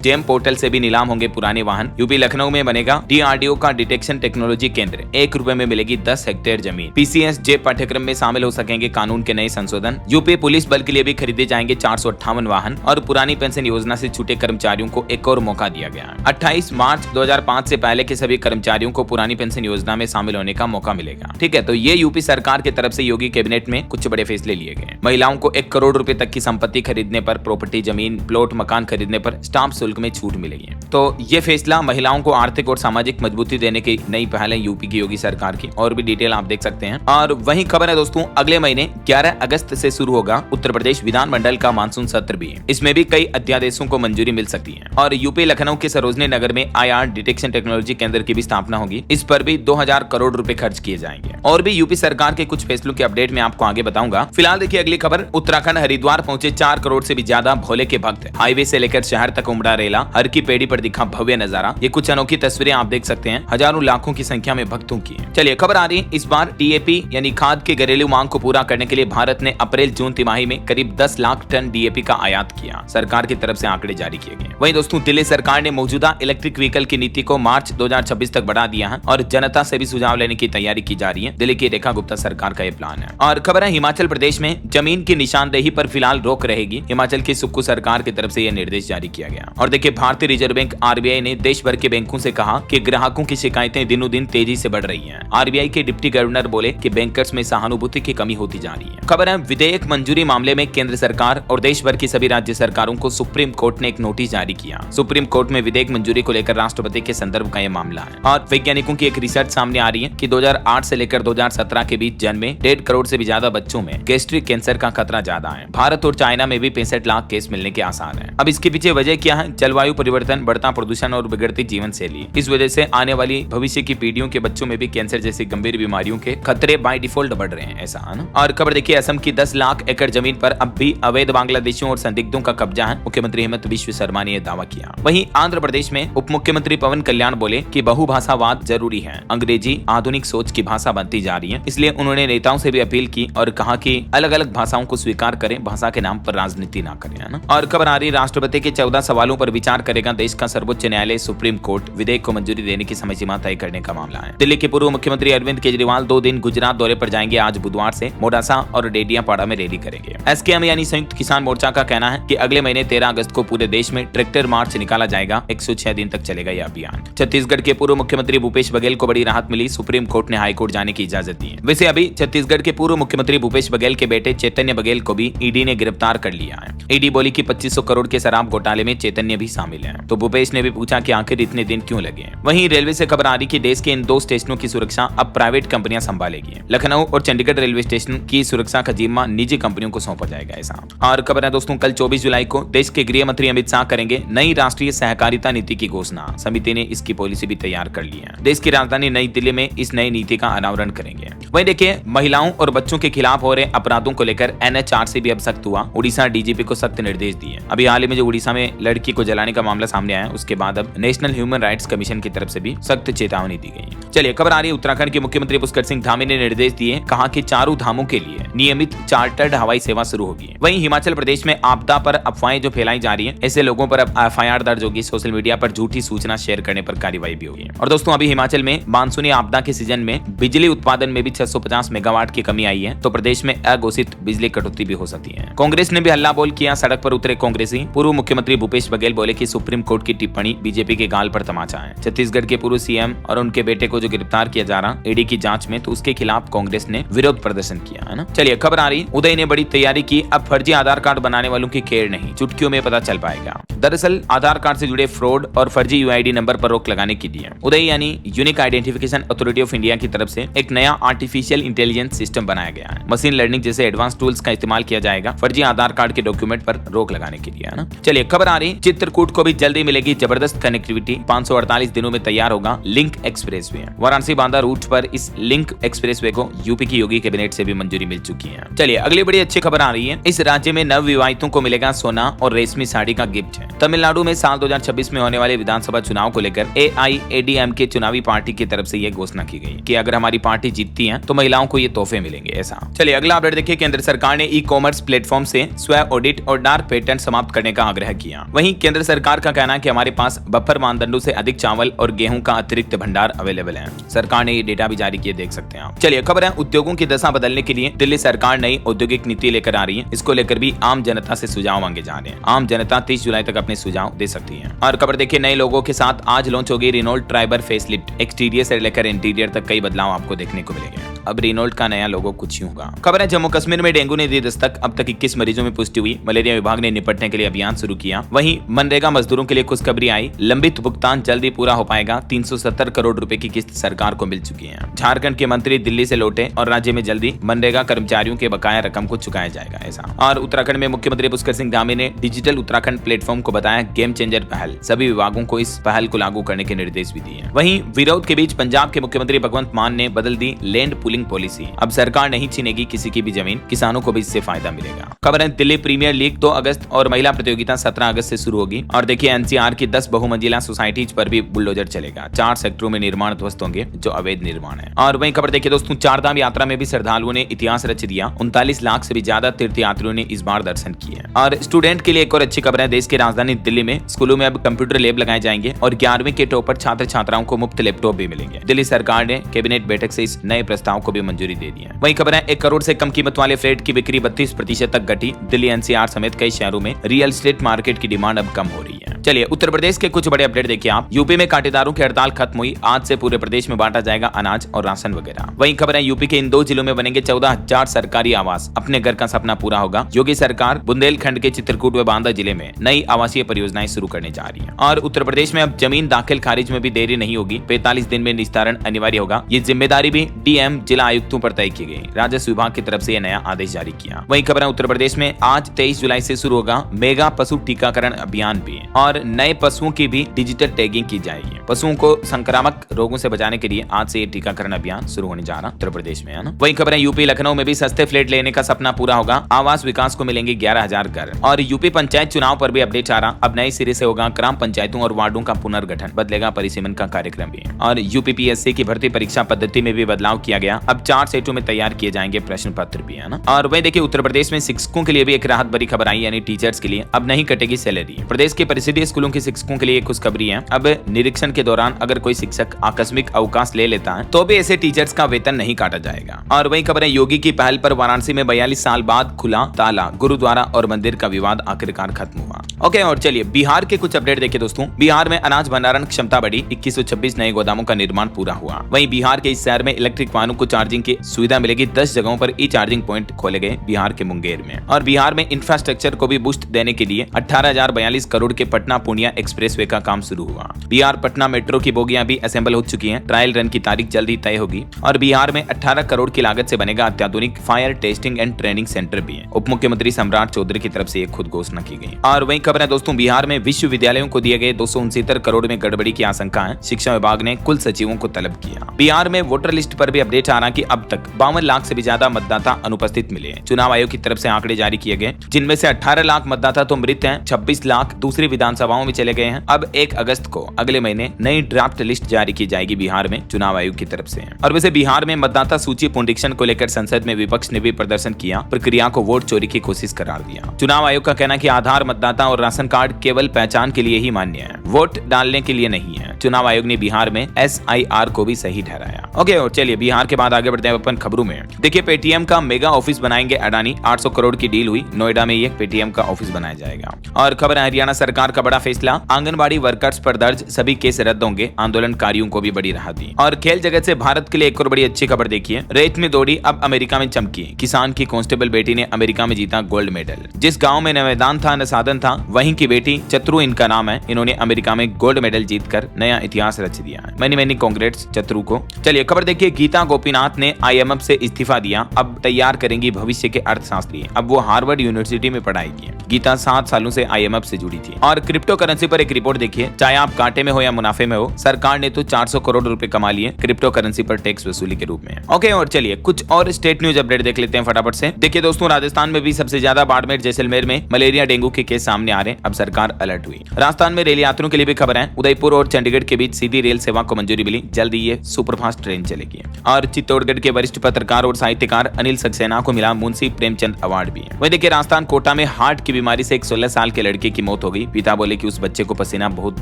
जेम पोर्टल से भी नीलाम होंगे पुराने वाहन। यूपी लखनऊ में बनेगा DRDO का डिटेक्शन टेक्नोलॉजी केंद्र। 1 रुपए में मिलेगी 10 हेक्टेयर जमीन। PCS जे पाठ्यक्रम में शामिल हो सकेंगे कानून के नए संशोधन। यूपी पुलिस बल के लिए भी खरीदे जाएंगे 458 वाहन। और पुरानी पेंशन योजना से छूटे कर्मचारियों को एक और मौका दिया गया। 28 मार्च 2005 से पहले के सभी कर्मचारियों को पुरानी पेंशन योजना में शामिल होने का मौका मिलेगा। ठीक है, तो ये यूपी सरकार की तरफ से योगी कैबिनेट में कुछ बड़े फैसले लिए गए। महिलाओं को 1 करोड़ रुपए तक की संपत्ति खरीदने पर, प्रॉपर्टी, जमीन, प्लॉट, मकान खरीदने पर स्टाम्प शुल्क में छूट मिलेगी। तो ये फैसला महिलाओं को आर्थिक और सामाजिक मजबूती देने की नई पहल है यूपी की योगी सरकार की। और भी डिटेल आप देख सकते हैं। और वही खबर है दोस्तों, अगले महीने 11 अगस्त से शुरू होगा उत्तर प्रदेश विधानमंडल का मानसून सत्र भी। इसमें भी कई अध्यादेशों को मंजूरी मिल सकती है। और यूपी लखनऊ के सरोजनी नगर में IR डिटेक्शन टेक्नोलॉजी केंद्र की भी स्थापना होगी। इस पर भी 2000 करोड़ रुपए खर्च किए जाएंगे। और भी यूपी सरकार के कुछ फैसलों के अपडेट में आपको आगे बताऊंगा। फिलहाल देखिए अगली खबर। उत्तराखंड हरिद्वार पहुंचे 4 करोड़ से भी ज्यादा भोले के भक्त। हाईवे से लेकर शहर तक उमड़ा रेला, हर की पेड़ी पर दिखा भव्य नजारा। ये कुछ अनोखी तस्वीरें आप देख सकते हैं, हजारों लाखों की संख्या में भक्तों की। चलिए खबर आ रही है, इस बार डीएपी यानी खाद के घरेलू मांग को पूरा करने के लिए भारत ने अप्रैल जून तिमाही में करीब 10 लाख टन डीएपी का आयात किया। सरकार की तरफ से आंकड़े जारी किए गए। वहीं दोस्तों दिल्ली सरकार ने मौजूदा इलेक्ट्रिक व्हीकल की नीति को मार्च 2026 तक बढ़ा दिया है और जनता से भी सुझाव लेने की तैयारी की जा रही है। दिल्ली की रेखा गुप्ता सरकार का ये प्लान है। और खबर है हिमाचल प्रदेश में जमीन की निशानदेही पर फिलहाल रोक रहेगी। हिमाचल की सुक्खू सरकार की तरफ से यह निर्देश जारी किया गया। और देखिए भारतीय रिजर्व बैंक आरबीआई ने देश भर के बैंकों से कहा कि ग्राहकों की शिकायतें दिनों दिन तेजी से बढ़ रही हैं। आरबीआई के डिप्टी गवर्नर बोले कि बैंकर्स में सहानुभूति की कमी होती जा रही है। खबर है विधेयक मंजूरी मामले में केंद्र सरकार और देश भर की सभी राज्य सरकारों को सुप्रीम कोर्ट ने एक नोटिस जारी किया। सुप्रीम कोर्ट में विधेयक मंजूरी को लेकर राष्ट्रपति के संदर्भ का यह मामला है। और वैज्ञानिकों की एक रिसर्च सामने आ रही है कि 2008 से लेकर 2017 के बीच जन्मे 1.5 करोड़ से भी ज्यादा बच्चों में गैस्ट्रिक कैंसर का खतरा ज्यादा है। भारत और चाइना में भी 65 लाख केस मिलने के आसार हैं। अब इसके पीछे वजह क्या है? जलवायु परिवर्तन, बढ़ता प्रदूषण और बिगड़ती जीवन शैली। इस वजह से आने वाली भविष्य की पीढ़ियों के बच्चों में भी कैंसर जैसी गंभीर बीमारियों के खतरे बाय डिफॉल्ट बढ़ रहे हैं, ऐसा है ना। और खबर देखिए असम की 10 लाख एकड़ जमीन पर अब भी अवैध बांग्लादेशियों और संदिग्धों का कब्जा है। मुख्यमंत्री हेमंत बिश्व शर्मा ने यह दावा किया। वहीं आंध्र प्रदेश में उप मुख्यमंत्री पवन कल्याण बोले कि बहुभाषावाद जरूरी है। अंग्रेजी आधुनिक सोच की भाषा बनती जा रही है, इसलिए उन्होंने नेताओं से भी अपील की और कहा कि अलग अलग भाषाओं को स्वीकार करें, भाषा के नाम पर राजनीति ना करें, है ना। और खबर आ रही राष्ट्रपति के 14 सवालों पर विचार करेगा देश का सर्वोच्च न्यायालय सुप्रीम कोर्ट। विधेयक को मंजूरी देने की समय सीमा तय करने का मामला है। दिल्ली के पूर्व मुख्यमंत्री अरविंद केजरीवाल 2 दिन गुजरात दौरे पर जाएंगे। आज बुधवार से मोडासा और डेडियापाड़ा में रैली करेंगे। एसकेएम यानी संयुक्त किसान मोर्चा का कहना है कि अगले महीने 13 अगस्त को पूरे देश में ट्रैक्टर मार्च निकाला जाएगा। 106 दिन तक चलेगा यह अभियान। छत्तीसगढ़ के पूर्व मुख्यमंत्री भूपेश बघेल को बड़ी राहत मिली। सुप्रीम कोर्ट ने हाईकोर्ट जाने की इजाजत दी है। वैसे अभी छत्तीसगढ़ के पूर्व मुख्यमंत्री भूपेश बघेल के बेटे चैतन्य बघेल को भी ईडी ने गिरफ्तार कर लिया है। ईडी बोली कि 2500 करोड़ के शराब घोटाले में चैतन्य भी शामिल है। तो भूपेश ने भी पूछा कि आखिर इतने दिन क्यों लगे। वहीं रेलवे से खबर आ रही कि देश के इन 2 स्टेशनों की सुरक्षा अब प्राइवेट कंपनियां संभालेगी। लखनऊ और चंडीगढ़ रेलवे स्टेशन की सुरक्षा का जिम्मा निजी कंपनियों को सौंपा जाएगा, ऐसा। और खबर है दोस्तों कल 24 जुलाई को देश के गृह मंत्री अमित शाह करेंगे नई राष्ट्रीय सहकारिता नीति की घोषणा। समिति ने इसकी पॉलिसी भी तैयार कर ली है। देश की राजधानी नई दिल्ली में इस नई नीति का अनावरण करेंगे। वहीं देखिए महिलाओं और बच्चों के खिलाफ हो रहे अपराधों को लेकर एनएचआरसी भी अब सख्त हुआ। उड़ीसा डीजीपी को सख्त निर्देश दिए। अभी हाल ही में जो उड़ीसा में लड़की को जलाने का मामला सामने आया, उसके बाद अब नेशनल ह्यूमन राइट्स कमीशन की तरफ से भी सख्त चेतावनी दी गई। चलिए खबर आ रही है उत्तराखंड के मुख्यमंत्री पुष्कर सिंह धामी ने निर्देश दिए। कहा कि चारों धामों के लिए नियमित चार्टर्ड हवाई सेवा शुरू होगी। वहीं हिमाचल प्रदेश में आपदा पर अफवाहें जो फैलाई जा रही है, ऐसे लोगों पर अब एफआईआर दर्ज होगी। सोशल मीडिया पर झूठी सूचना शेयर करने पर कार्रवाई भी होगी। और दोस्तों अभी हिमाचल में मानसूनी आपदा के सीजन में बिजली उत्पादन में भी 650 मेगावाट की कमी आई है। तो प्रदेश में अघोषित बिजली कटौती भी हो सकती है। कांग्रेस ने भी हल्ला बोल किया, सड़क पर उतरे कांग्रेसी। पूर्व मुख्यमंत्री भूपेश बघेल बोले कि सुप्रीम कोर्ट की टिप्पणी बीजेपी के गाल पर तमाचा है। छत्तीसगढ़ के पूर्व सीएम और उनके बेटे को जो गिरफ्तार किया जा रहा ईडी की जांच में, तो उसके खिलाफ कांग्रेस ने विरोध प्रदर्शन किया, है ना। चलिए खबर आ रही उदय ने बड़ी तैयारी की। अब फर्जी आधार कार्ड बनाने वालों की खेर नहीं, चुटकियों में पता चल पाएगा। दरअसल आधार कार्ड से जुड़े फ्रॉड और फर्जी यूआईडी नंबर पर रोक लगाने के लिए उदय यानी unique identification authority of India की तरफ से एक नया आर्टिफिशियल इंटेलिजेंस सिस्टम बनाया गया है। मशीन लर्निंग जैसे एडवांस टूल्स का इस्तेमाल किया जाएगा फर्जी आधार कार्ड के डॉक्यूमेंट पर रोक लगाने के लिए, है ना। चलिए खबर आ रही चित्रकूट को भी जल्दी मिलेगी जबरदस्त कनेक्टिविटी। 548 दिनों में तैयार होगा link expressway. Varanasi Banda route पर इस लिंक एक्सप्रेसवे को यूपी की योगी कैबिनेट से भी मंजूरी मिल चुकी है। चलिए अगली बड़ी अच्छी खबर आ रही है। इस राज्य में नवविवाहितों को मिलेगा सोना और रेशमी साड़ी का गिफ्ट है। तमिलनाडु में साल 2026 में होने वाले विधानसभा चुनाव को लेकर AIADMK चुनावी पार्टी की तरफ से यह घोषणा की गई कि अगर हमारी पार्टी जीतती है तो महिलाओं को ये तोहफे मिलेंगे, ऐसा। चलिए अगला अपडेट देखिए। केंद्र सरकार ने ई-कॉमर्स प्लेटफॉर्म से स्व ऑडिट और डार्क पेटेंट समाप्त करने का आग्रह किया। वहीं केंद्र सरकार का कहना है कि हमारे पास बफर मानदंडों से अधिक चावल और गेहूं का अतिरिक्त भंडार अवेलेबल है। सरकार ने ये डेटा भी जारी किए, देख सकते हैं आप। चलिए खबर है उद्योगों की दशा बदलने के लिए दिल्ली सरकार नई औद्योगिक नीति लेकर आ रही है। इसको लेकर भी आम जनता से सुझाव मांगे जा रहे हैं। आम जनता 30 जुलाई तक अपने सुझाव दे सकती है। और खबर देखिए नए लोगों के साथ आज लॉन्च होगी रेनॉल्ट ट्राइबर फेसलिफ्ट। एक्सटीरियर से लेकर इंटीरियर तक कई बदलाव आपको देखने को मिलेंगे। अब रेनॉल्ट का नया लोगो कुछ ही होगा। खबर है जम्मू कश्मीर में डेंगू ने दी दस्तक। अब तक 21 मरीजों में पुष्टि हुई। मलेरिया विभाग ने निपटने के लिए अभियान शुरू किया। वहीं मनरेगा मजदूरों के लिए खुशखबरी आई। लंबित भुगतान जल्दी पूरा हो पाएगा। 370 करोड़ रुपए की किस्त सरकार को मिल चुकी है। झारखंड के मंत्री दिल्ली से लौटे और राज्य में जल्दी मनरेगा कर्मचारियों के बकाया रकम को चुकाया जाएगा, ऐसा। और उत्तराखंड में मुख्यमंत्री पुष्कर सिंह धामी ने डिजिटल उत्तराखंड प्लेटफॉर्म को बताया गेम चेंजर पहल। सभी विभागों को इस पहल को लागू करने के निर्देश भी दिए। वहीं विरोध के बीच पंजाब के मुख्यमंत्री भगवंत मान ने बदल the land pulling ruling policy. अब सरकार नहीं छीनेगी किसी की भी जमीन, किसानों को भी इससे फायदा मिलेगा। खबर है दिल्ली प्रीमियर लीग 2 अगस्त और महिला प्रतियोगिता 17 अगस्त से शुरू होगी। और देखिए एनसीआर की 10 बहुमंजिला सोसाइटीज पर भी बुलडोजर चलेगा। 4 सेक्टरों में निर्माण ध्वस्त होंगे जो अवैध निर्माण है। और वहीं खबर देखिए दोस्तों, चारधाम यात्रा में भी श्रद्धालुओं ने इतिहास रच दिया। 39 लाख से भी ज्यादा तीर्थ यात्रियों ने इस बार दर्शन किए। और स्टूडेंट के लिए एक और अच्छी खबर है, देश की राजधानी दिल्ली में स्कूलों में अब कंप्यूटर लैब लगाए जाएंगे और 11वीं के टॉपर छात्र छात्राओं को मुफ्त लैपटॉप भी मिलेंगे। दिल्ली सरकार ने कैबिनेट बैठक से इस नए प्रस्ताव को भी मंजूरी दे दी है। वहीं खबर है 1 करोड़ से कम कीमत वाले फ्लैट की बिक्री 32% तक घटी। दिल्ली एनसीआर समेत कई शहरों में रियल एस्टेट मार्केट की डिमांड अब कम हो रही है। चलिए उत्तर प्रदेश के कुछ बड़े अपडेट देखिए आप। यूपी में कांटेदारों की हड़ताल खत्म हुई। आज से पूरे प्रदेश में बांटा जाएगा अनाज और राशन वगैरह। वहीं खबर है यूपी के इन 2 जिलों में बनेंगे 14,000 सरकारी आवास। अपने घर का सपना पूरा होगा। योगी सरकार बुंदेलखंड के चित्रकूट व बांदा जिले में नई आवासीय परियोजनाएं शुरू करने जा रही है। और उत्तर प्रदेश में अब जमीन दाखिल खारिज में भी देरी नहीं होगी। 45 दिन में निस्तारण अनिवार्य होगा। ये जिम्मेदारी भी डीएम जिला आयुक्तों पर तय की गई। राजस्व विभाग की तरफ से यह नया आदेश जारी किया। वहीं खबर है उत्तर प्रदेश में आज 23 जुलाई से शुरू होगा मेगा पशु टीकाकरण अभियान भी। और नए पशुओं की भी डिजिटल टैगिंग की जाएगी। पशुओं को संक्रामक रोगों से बचाने के लिए आज से ये टीकाकरण अभियान शुरू होने जा रहा उत्तर प्रदेश में, है ना। वहीं खबर है यूपी लखनऊ में भी सस्ते फ्लैट लेने का सपना पूरा होगा। आवास विकास को मिलेंगे 11,000 घर। और यूपी पंचायत चुनाव पर भी अपडेट आ रहा। अब नए सिरे से होगा ग्राम पंचायतों और वार्डों का पुनर्गठन, बदलेगा परिसीमन का कार्यक्रम भी। और यूपीपीएससी की भर्ती परीक्षा पद्धति में भी बदलाव किया गया। अब 4 सेटों में तैयार किए जाएंगे प्रश्न पत्र भी, है ना। और वही देखिए उत्तर प्रदेश में शिक्षकों के लिए भी एक राहत भरी खबर आई, यानी टीचर्स के लिए अब नहीं कटेगी सैलरी। प्रदेश के परिषदीय स्कूलों के शिक्षकों के लिए खुशखबरी है। अब निरीक्षण के दौरान अगर कोई शिक्षक आकस्मिक अवकाश ले लेता है तो भी ऐसे टीचर्स का वेतन नहीं काटा जाएगा। और वही खबर है योगी की पहल पर वाराणसी में 42 साल बाद खुला ताला। गुरुद्वारा और मंदिर का विवाद आखिरकार खत्म हुआ। ओके, और चलिए बिहार के कुछ अपडेट देखिए दोस्तों। बिहार में अनाज भंडारण क्षमता बढ़ी। 2126 नए गोदामों का निर्माण पूरा हुआ। वहीं बिहार के इस शहर में इलेक्ट्रिक वाहनों को चार्जिंग की सुविधा मिलेगी। 10 जगहों पर ई चार्जिंग पॉइंट खोले गए बिहार के मुंगेर में। और बिहार में इंफ्रास्ट्रक्चर को भी बूस्ट देने के लिए 18,042 करोड़ के पटना पूर्णिया एक्सप्रेसवे का काम शुरू हुआ। बिहार पटना मेट्रो की बोगियां भी असेंबल हो चुकी हैं। ट्रायल रन की तारीख जल्दी तय होगी। और बिहार में 18 करोड़ की लागत से बनेगा अत्याधुनिक fire testing and training centre भी है। उप मुख्यमंत्री सम्राट चौधरी की तरफ से एक खुद घोषणा की गई। और वही खबर है दोस्तों, बिहार में विश्वविद्यालयों को दिए गए 269 करोड़ में गड़बड़ी की आशंका है। शिक्षा विभाग ने कुल सचिवों को तलब किया। बिहार में वोटर लिस्ट पर भी अपडेट आ रहा कि अब तक 52 लाख से भी ज्यादा मतदाता अनुपस्थित मिले। चुनाव आयोग की तरफ से आंकड़े जारी किए गए, जिनमें से 18 लाख मतदाता तो मृत हैं, 26 लाख दूसरी विधानसभाओं में चले गए हैं। अब 1 अगस्त को अगले महीने नई ड्राफ्ट लिस्ट जारी की जाएगी बिहार में चुनाव आयोग की तरफ से। और वैसे बिहार में मतदाता सूची पुनरीक्षण को लेकर संसद में विपक्ष ने भी प्रदर्शन किया। प्रक्रिया को वोट चोरी की कोशिश करार दिया। चुनाव आयोग का कहना है कि आधार, मतदाता और राशन कार्ड केवल पहचान के लिए ही मान्य है, वोट डालने के लिए नहीं है। चुनाव आयोग ने बिहार में SIR को भी सही ठहराया। ओके, और चलिए बिहार के बाद आगे बढ़ते हैं अपन खबरों में। देखिए पेटीएम का मेगा ऑफिस बनाएंगे अडानी। 800 करोड़ की डील हुई। नोएडा में ये पेटीएम का ऑफिस बनाया जाएगा। और खबर है हरियाणा सरकार का बड़ा फैसला। आंगनबाड़ी वर्कर्स पर दर्ज सभी केस रद्द होंगे। आंदोलनकारियों को भी बड़ी राहत दी। और खेल जगत से भारत के लिए एक और बड़ी अच्छी खबर देखिए। रेत में दौड़ी अब अमेरिका में चमकी। किसान की कांस्टेबल बेटी ने अमेरिका में जीता गोल्ड मेडल। जिस गाँव में न मैदान था न साधन था, वहीं की बेटी चतरू इनका नाम है। इन्होंने अमेरिका में गोल्ड मेडल जीतकर नया इतिहास रच दिया है। मैनी कांग्रेट्स चतरू को। चलिए खबर देखिए, गीता गोपीनाथ ने IMF से इस्तीफा दिया। अब तैयार करेंगी भविष्य के अर्थशास्त्री। अब वो हार्वर्ड यूनिवर्सिटी में पढ़ाएगी। गीता 7 सालों से IMF से जुड़ी थी। और क्रिप्टो करेंसी पर एक रिपोर्ट देखिए। चाहे आप घाटे में हो या मुनाफे में हो, सरकार ने तो 400 करोड़ रुपए कमा लिए क्रिप्टो करेंसी पर टैक्स वसूली के रूप में। ओके, और चलिए कुछ और स्टेट न्यूज अपडेट देख लेते हैं फटाफट से। देखिए दोस्तों, राजस्थान में भी सबसे ज्यादा बाड़मेर जैसलमेर में मलेरिया डेंगू के केस सामने आ रहे हैं। अब सरकार अलर्ट हुई। राजस्थान में रेल यात्रियों के लिए भी खबर है। उदयपुर और चंडीगढ़ के बीच सीधी रेल सेवा को मंजूरी मिली। जल्दी ये सुपरफास्ट ट्रेन चलेगी। और चित्तौड़गढ़ के वरिष्ठ पत्रकार और साहित्यकार अनिल सक्सेना को मिला मुंशी प्रेमचंद अवार्ड भी। वही देखिए राजस्थान कोटा में हार्ट की बीमारी से एक 16 साल के लड़के की मौत हो गई। पिता बोले कि उस बच्चे को पसीना बहुत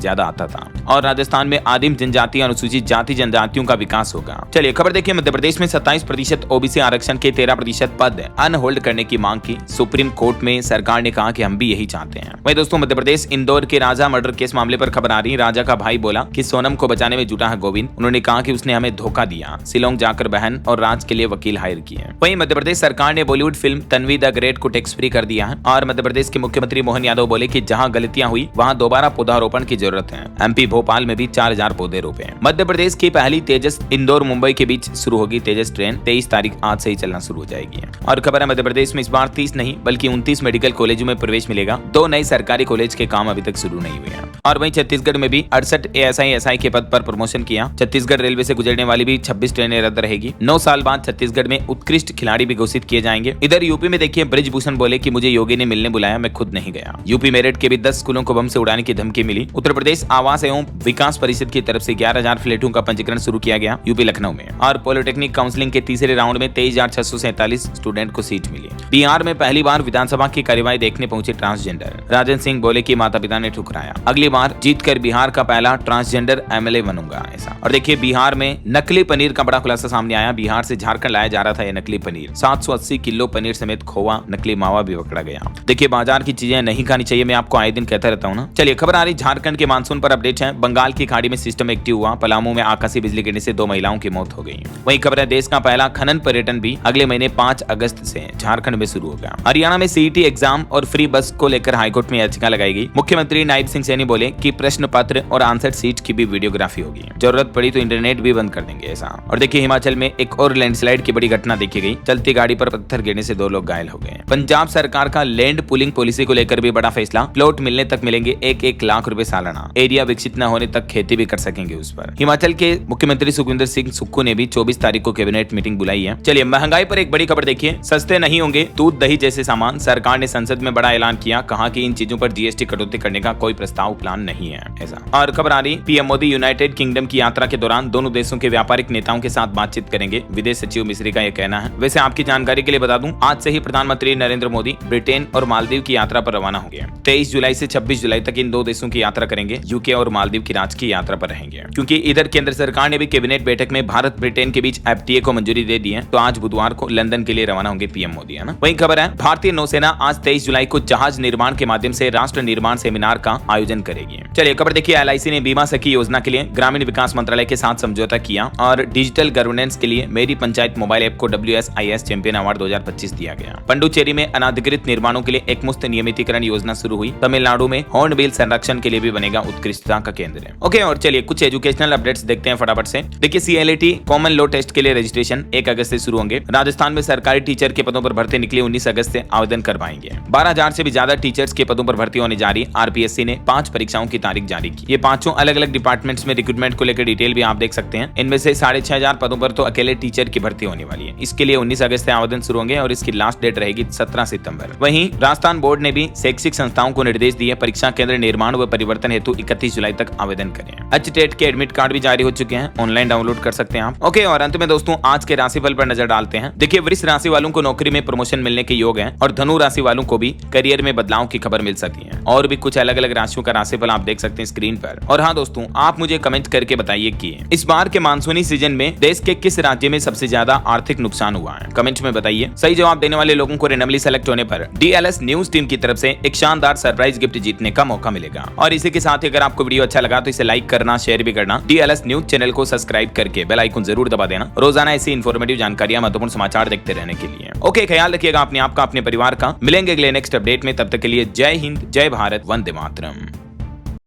ज्यादा आता था। और राजस्थान में आदिम जनजाति अनुसूचित जाति जनजातियों का विकास होगा। चलिए खबर देखिए, मध्य प्रदेश में 27% OBC आरक्षण के 13% पद अनहोल्ड करने की मांग की सुप्रीम कोर्ट में। सरकार ने कहा कि हम भी यही चाहते हैं। वही दोस्तों, मध्य प्रदेश इंदौर के राजा मर्डर केस मामले पर खबर आ रही है। राजा का भाई बोला कि सोनम को बचाने में जुटा है गोविंद। उन्होंने कहा कि उसने हमें धोखा दिया। शिलोंग जाकर बहन और राज के लिए वकील हायर किए। वहीं मध्य प्रदेश सरकार ने Bollywood film Tanvi the great को टैक्स फ्री कर दिया है। और मध्य प्रदेश के मुख्यमंत्री मोहन यादव बोले कि जहां गलतियां हुई वहां दोबारा पौधारोपण की जरूरत है। MP भोपाल में भी 4000 पौधे रोपे। मध्य प्रदेश की पहली तेजस इंदौर मुंबई के बीच शुरू होगी तेजस ट्रेन। 23 तारीख आज से ही चलना शुरू हो जाएगी। और खबर है मध्य प्रदेश में इस बार 30 नहीं बल्कि 29 मेडिकल कॉलेजों में प्रवेश मिलेगा। 2 नए सरकारी कॉलेज के काम अभी तक शुरू नहीं हुए हैं। और वहीं छत्तीसगढ़ में भी 68 ASI SI के पद पर प्रमोशन किया। छत्तीसगढ़ रेलवे से गुजरने वाली भी भी 26 ट्रेनें रद्द रहेगी। 9 साल बाद छत्तीसगढ़ में उत्कृष्ट खिलाड़ी भी घोषित किए जाएंगे। इधर यूपी में देखिए ब्रिजभूषण बोले कि मुझे योगी ने मिलने बुलाया, मैं खुद नहीं गया। यूपी मेरठ के भी 10 स्कूलों को बम से उड़ाने की धमकी मिली। उत्तर प्रदेश आवास एवं विकास परिषद की तरफ से 11,000 फ्लैटों का पंजीकरण शुरू किया गया यूपी लखनऊ में। और पॉलिटेक्निक काउंसलिंग के तीसरे राउंड में 23,647 स्टूडेंट को सीट मिली। बिहार में पहली बार विधानसभा की कार्यवाही देखने पहुंचे ट्रांसजेंडर। राजन सिंह बोले कि माता पिता ने ठुकराया, अगली बार जीतकर बिहार का पहला ट्रांसजेंडर एमएलए बनूंगा ऐसा। और देखिए बिहार में नकली पनीर का बड़ा खुलासा सामने आया। बिहार से झारखंड लाया जा रहा था यह नकली पनीर। 780 किलो पनीर समेत खोवा, नकली मावा भी पकड़ा गया। देखिए बाजार की चीजें नहीं खानी चाहिए, मैं आपको आए दिन कहता रहता हूँ ना। चलिए खबर आ रही झारखंड के मानसून पर अपडेट है। बंगाल की खाड़ी में सिस्टम एक्टिव हुआ, पलामू में आकाशीय बिजली गिरने से 2 महिलाओं की मौत हो गई। वहीं खबर है देश का पहला खनन पर्यटन भी अगले महीने 5 अगस्त से झारखंड में शुरू होगा। हरियाणा में सीईटी एग्जाम और फ्री बस को लेकर हाईकोर्ट में याचिका लगाई गई। मुख्यमंत्री नायब सिंह सैनी बोले कि प्रश्न पत्र और आंसर सीट की भी वीडियोग्राफी होगी, जरूरत पड़ी तो इंटरनेट भी बंद कर देंगे ऐसा। और देखिए हिमाचल में एक और लैंडस्लाइड की बड़ी घटना देखी गई। चलती गाड़ी पर पत्थर गिरने से 2 लोग घायल हो गए। पंजाब सरकार का लैंड पुलिंग पॉलिसी को लेकर भी बड़ा फैसला। प्लॉट मिलने तक मिलेंगे 1-1 लाख रुपए सालाना। एरिया विकसित न होने तक खेती भी कर सकेंगे उस पर। हिमाचल के मुख्यमंत्री सुखविंदर सिंह सुक्खू ने भी 24 तारीख को कैबिनेट मीटिंग बुलाई है। चलिए महंगाई पर एक बड़ी खबर देखिए। सस्ते नहीं होंगे दूध दही जैसे सामान। सरकार ने संसद में बड़ा ऐलान किया, कहा कि इन चीजों पर जीएसटी कटौती करने का कोई प्रस्ताव प्लान नहीं है ऐसा। और खबर आ रही पीएम मोदी यूनाइटेड किंगडम की यात्रा के दौरान दोनों देशों के व्यापारिक नेताओं के साथ बातचीत करेंगे, विदेश सचिव मिस्री का यह कहना है। वैसे आपकी जानकारी के लिए बता दूं, आज से ही प्रधानमंत्री नरेंद्र मोदी ब्रिटेन और मालदीव की यात्रा पर रवाना होंगे। 23 जुलाई से 26 जुलाई तक इन 2 देशों की यात्रा करेंगे। यूके और मालदीव की राजकीय यात्रा पर रहेंगे। क्योंकि इधर केंद्र सरकार ने भी कैबिनेट बैठक में भारत ब्रिटेन के बीच एफटीए को मंजूरी दे दी है, तो आज बुधवार को लंदन के लिए रवाना होंगे पीएम मोदी, है ना। वही खबर है भारतीय नौसेना आज 23 जुलाई को जहाज निर्माण के माध्यम से राष्ट्र निर्माण सेमिनार का आयोजन करेगी। चलिए खबर देखिए एलआईसी ने बीमा सखी योजना के लिए ग्रामीण विकास मंत्रालय के साथ समझौता किया और डिजिटल गवर्नेंस के लिए मेरी पंचायत मोबाइल ऐप को WSIS चैंपियन अवार्ड 2025 दिया गया। पंडुचेरी में अनाधिकृत निर्माणों के लिए एक मुफ्त नियमितीकरण योजना शुरू हुई। तमिलनाडु में हॉर्नबिल संरक्षण के लिए भी बनेगा उत्कृष्टता का केंद्र। ओके और चलिए कुछ एजुकेशनल अपडेट्स देखते हैं फटाफट से। देखिए CLAT कॉमन लॉ टेस्ट के लिए रजिस्ट्रेशन 1 अगस्त से शुरू होंगे। राजस्थान में सरकारी टीचर के पदों पर भर्ती निकली, 19 अगस्त से आवेदन कर पाएंगे। 12,000 से भी ज्यादा टीचर्स के पदों पर भर्ती होने जा रही। RPSC ने 5 परीक्षाओं की तारीख जारी की। ये 5 अलग अलग डिपार्टमेंट्स में रिक्रूटमेंट को लेकर डिटेल भी आप देख सकते हैं। इनमें से 6,500 पदों पर तो अकेले टीचर की भर्ती होने वाली है। इसके लिए 19 अगस्त से आवेदन शुरू होंगे और इसकी लास्ट डेट रहेगी 17 सितंबर। वहीं राजस्थान बोर्ड ने भी शैक्षिक संस्थाओं को निर्देश दिए, परीक्षा केंद्र निर्माण व परिवर्तन हेतु 31 जुलाई तक आवेदन करें। HTET के एडमिट कार्ड भी जारी हो चुके हैं, ऑनलाइन डाउनलोड कर सकते हैं आप। ओके और अंत में दोस्तों आज के राशिफल पर नजर डालते हैं। देखिए वृष राशि वालों को नौकरी में प्रमोशन मिलने के योग हैं और धनु राशि वालों को भी करियर में बदलाव की खबर मिल सकती है। और भी कुछ अलग अलग राशियों का राशिफल आप देख सकते हैं स्क्रीन पर। और हाँ दोस्तों आप मुझे कमेंट करके बताइए कि इस बार के मानसूनी सीजन में देश के किस राज्य में सबसे ज्यादा आर्थिक नुकसान हुआ है, कमेंट में बताइए। सही जवाब देने वाले लोगों को रेंडमली सेलेक्ट होने पर DLS न्यूज टीम की तरफ से एक शानदार सरप्राइज गिफ्ट जीतने का मौका मिलेगा। और इसी के साथ ही अगर आपको वीडियो अच्छा लगा तो इसे लाइक करना, शेयर भी करना। DLS न्यूज चैनल को सब्सक्राइब करके बेल आइकन जरूर दबा देना, रोजाना ऐसी इन्फॉर्मेटिव जानकारियां, महत्वपूर्ण समाचार देखते रहने के लिए। ओके ख्याल रखिएगा अपने आप का, अपने परिवार का। मिलेंगे अगले नेक्स्ट अपडेट में, तब तक के लिए जय हिंद, जय भारत, वंदे मातरम।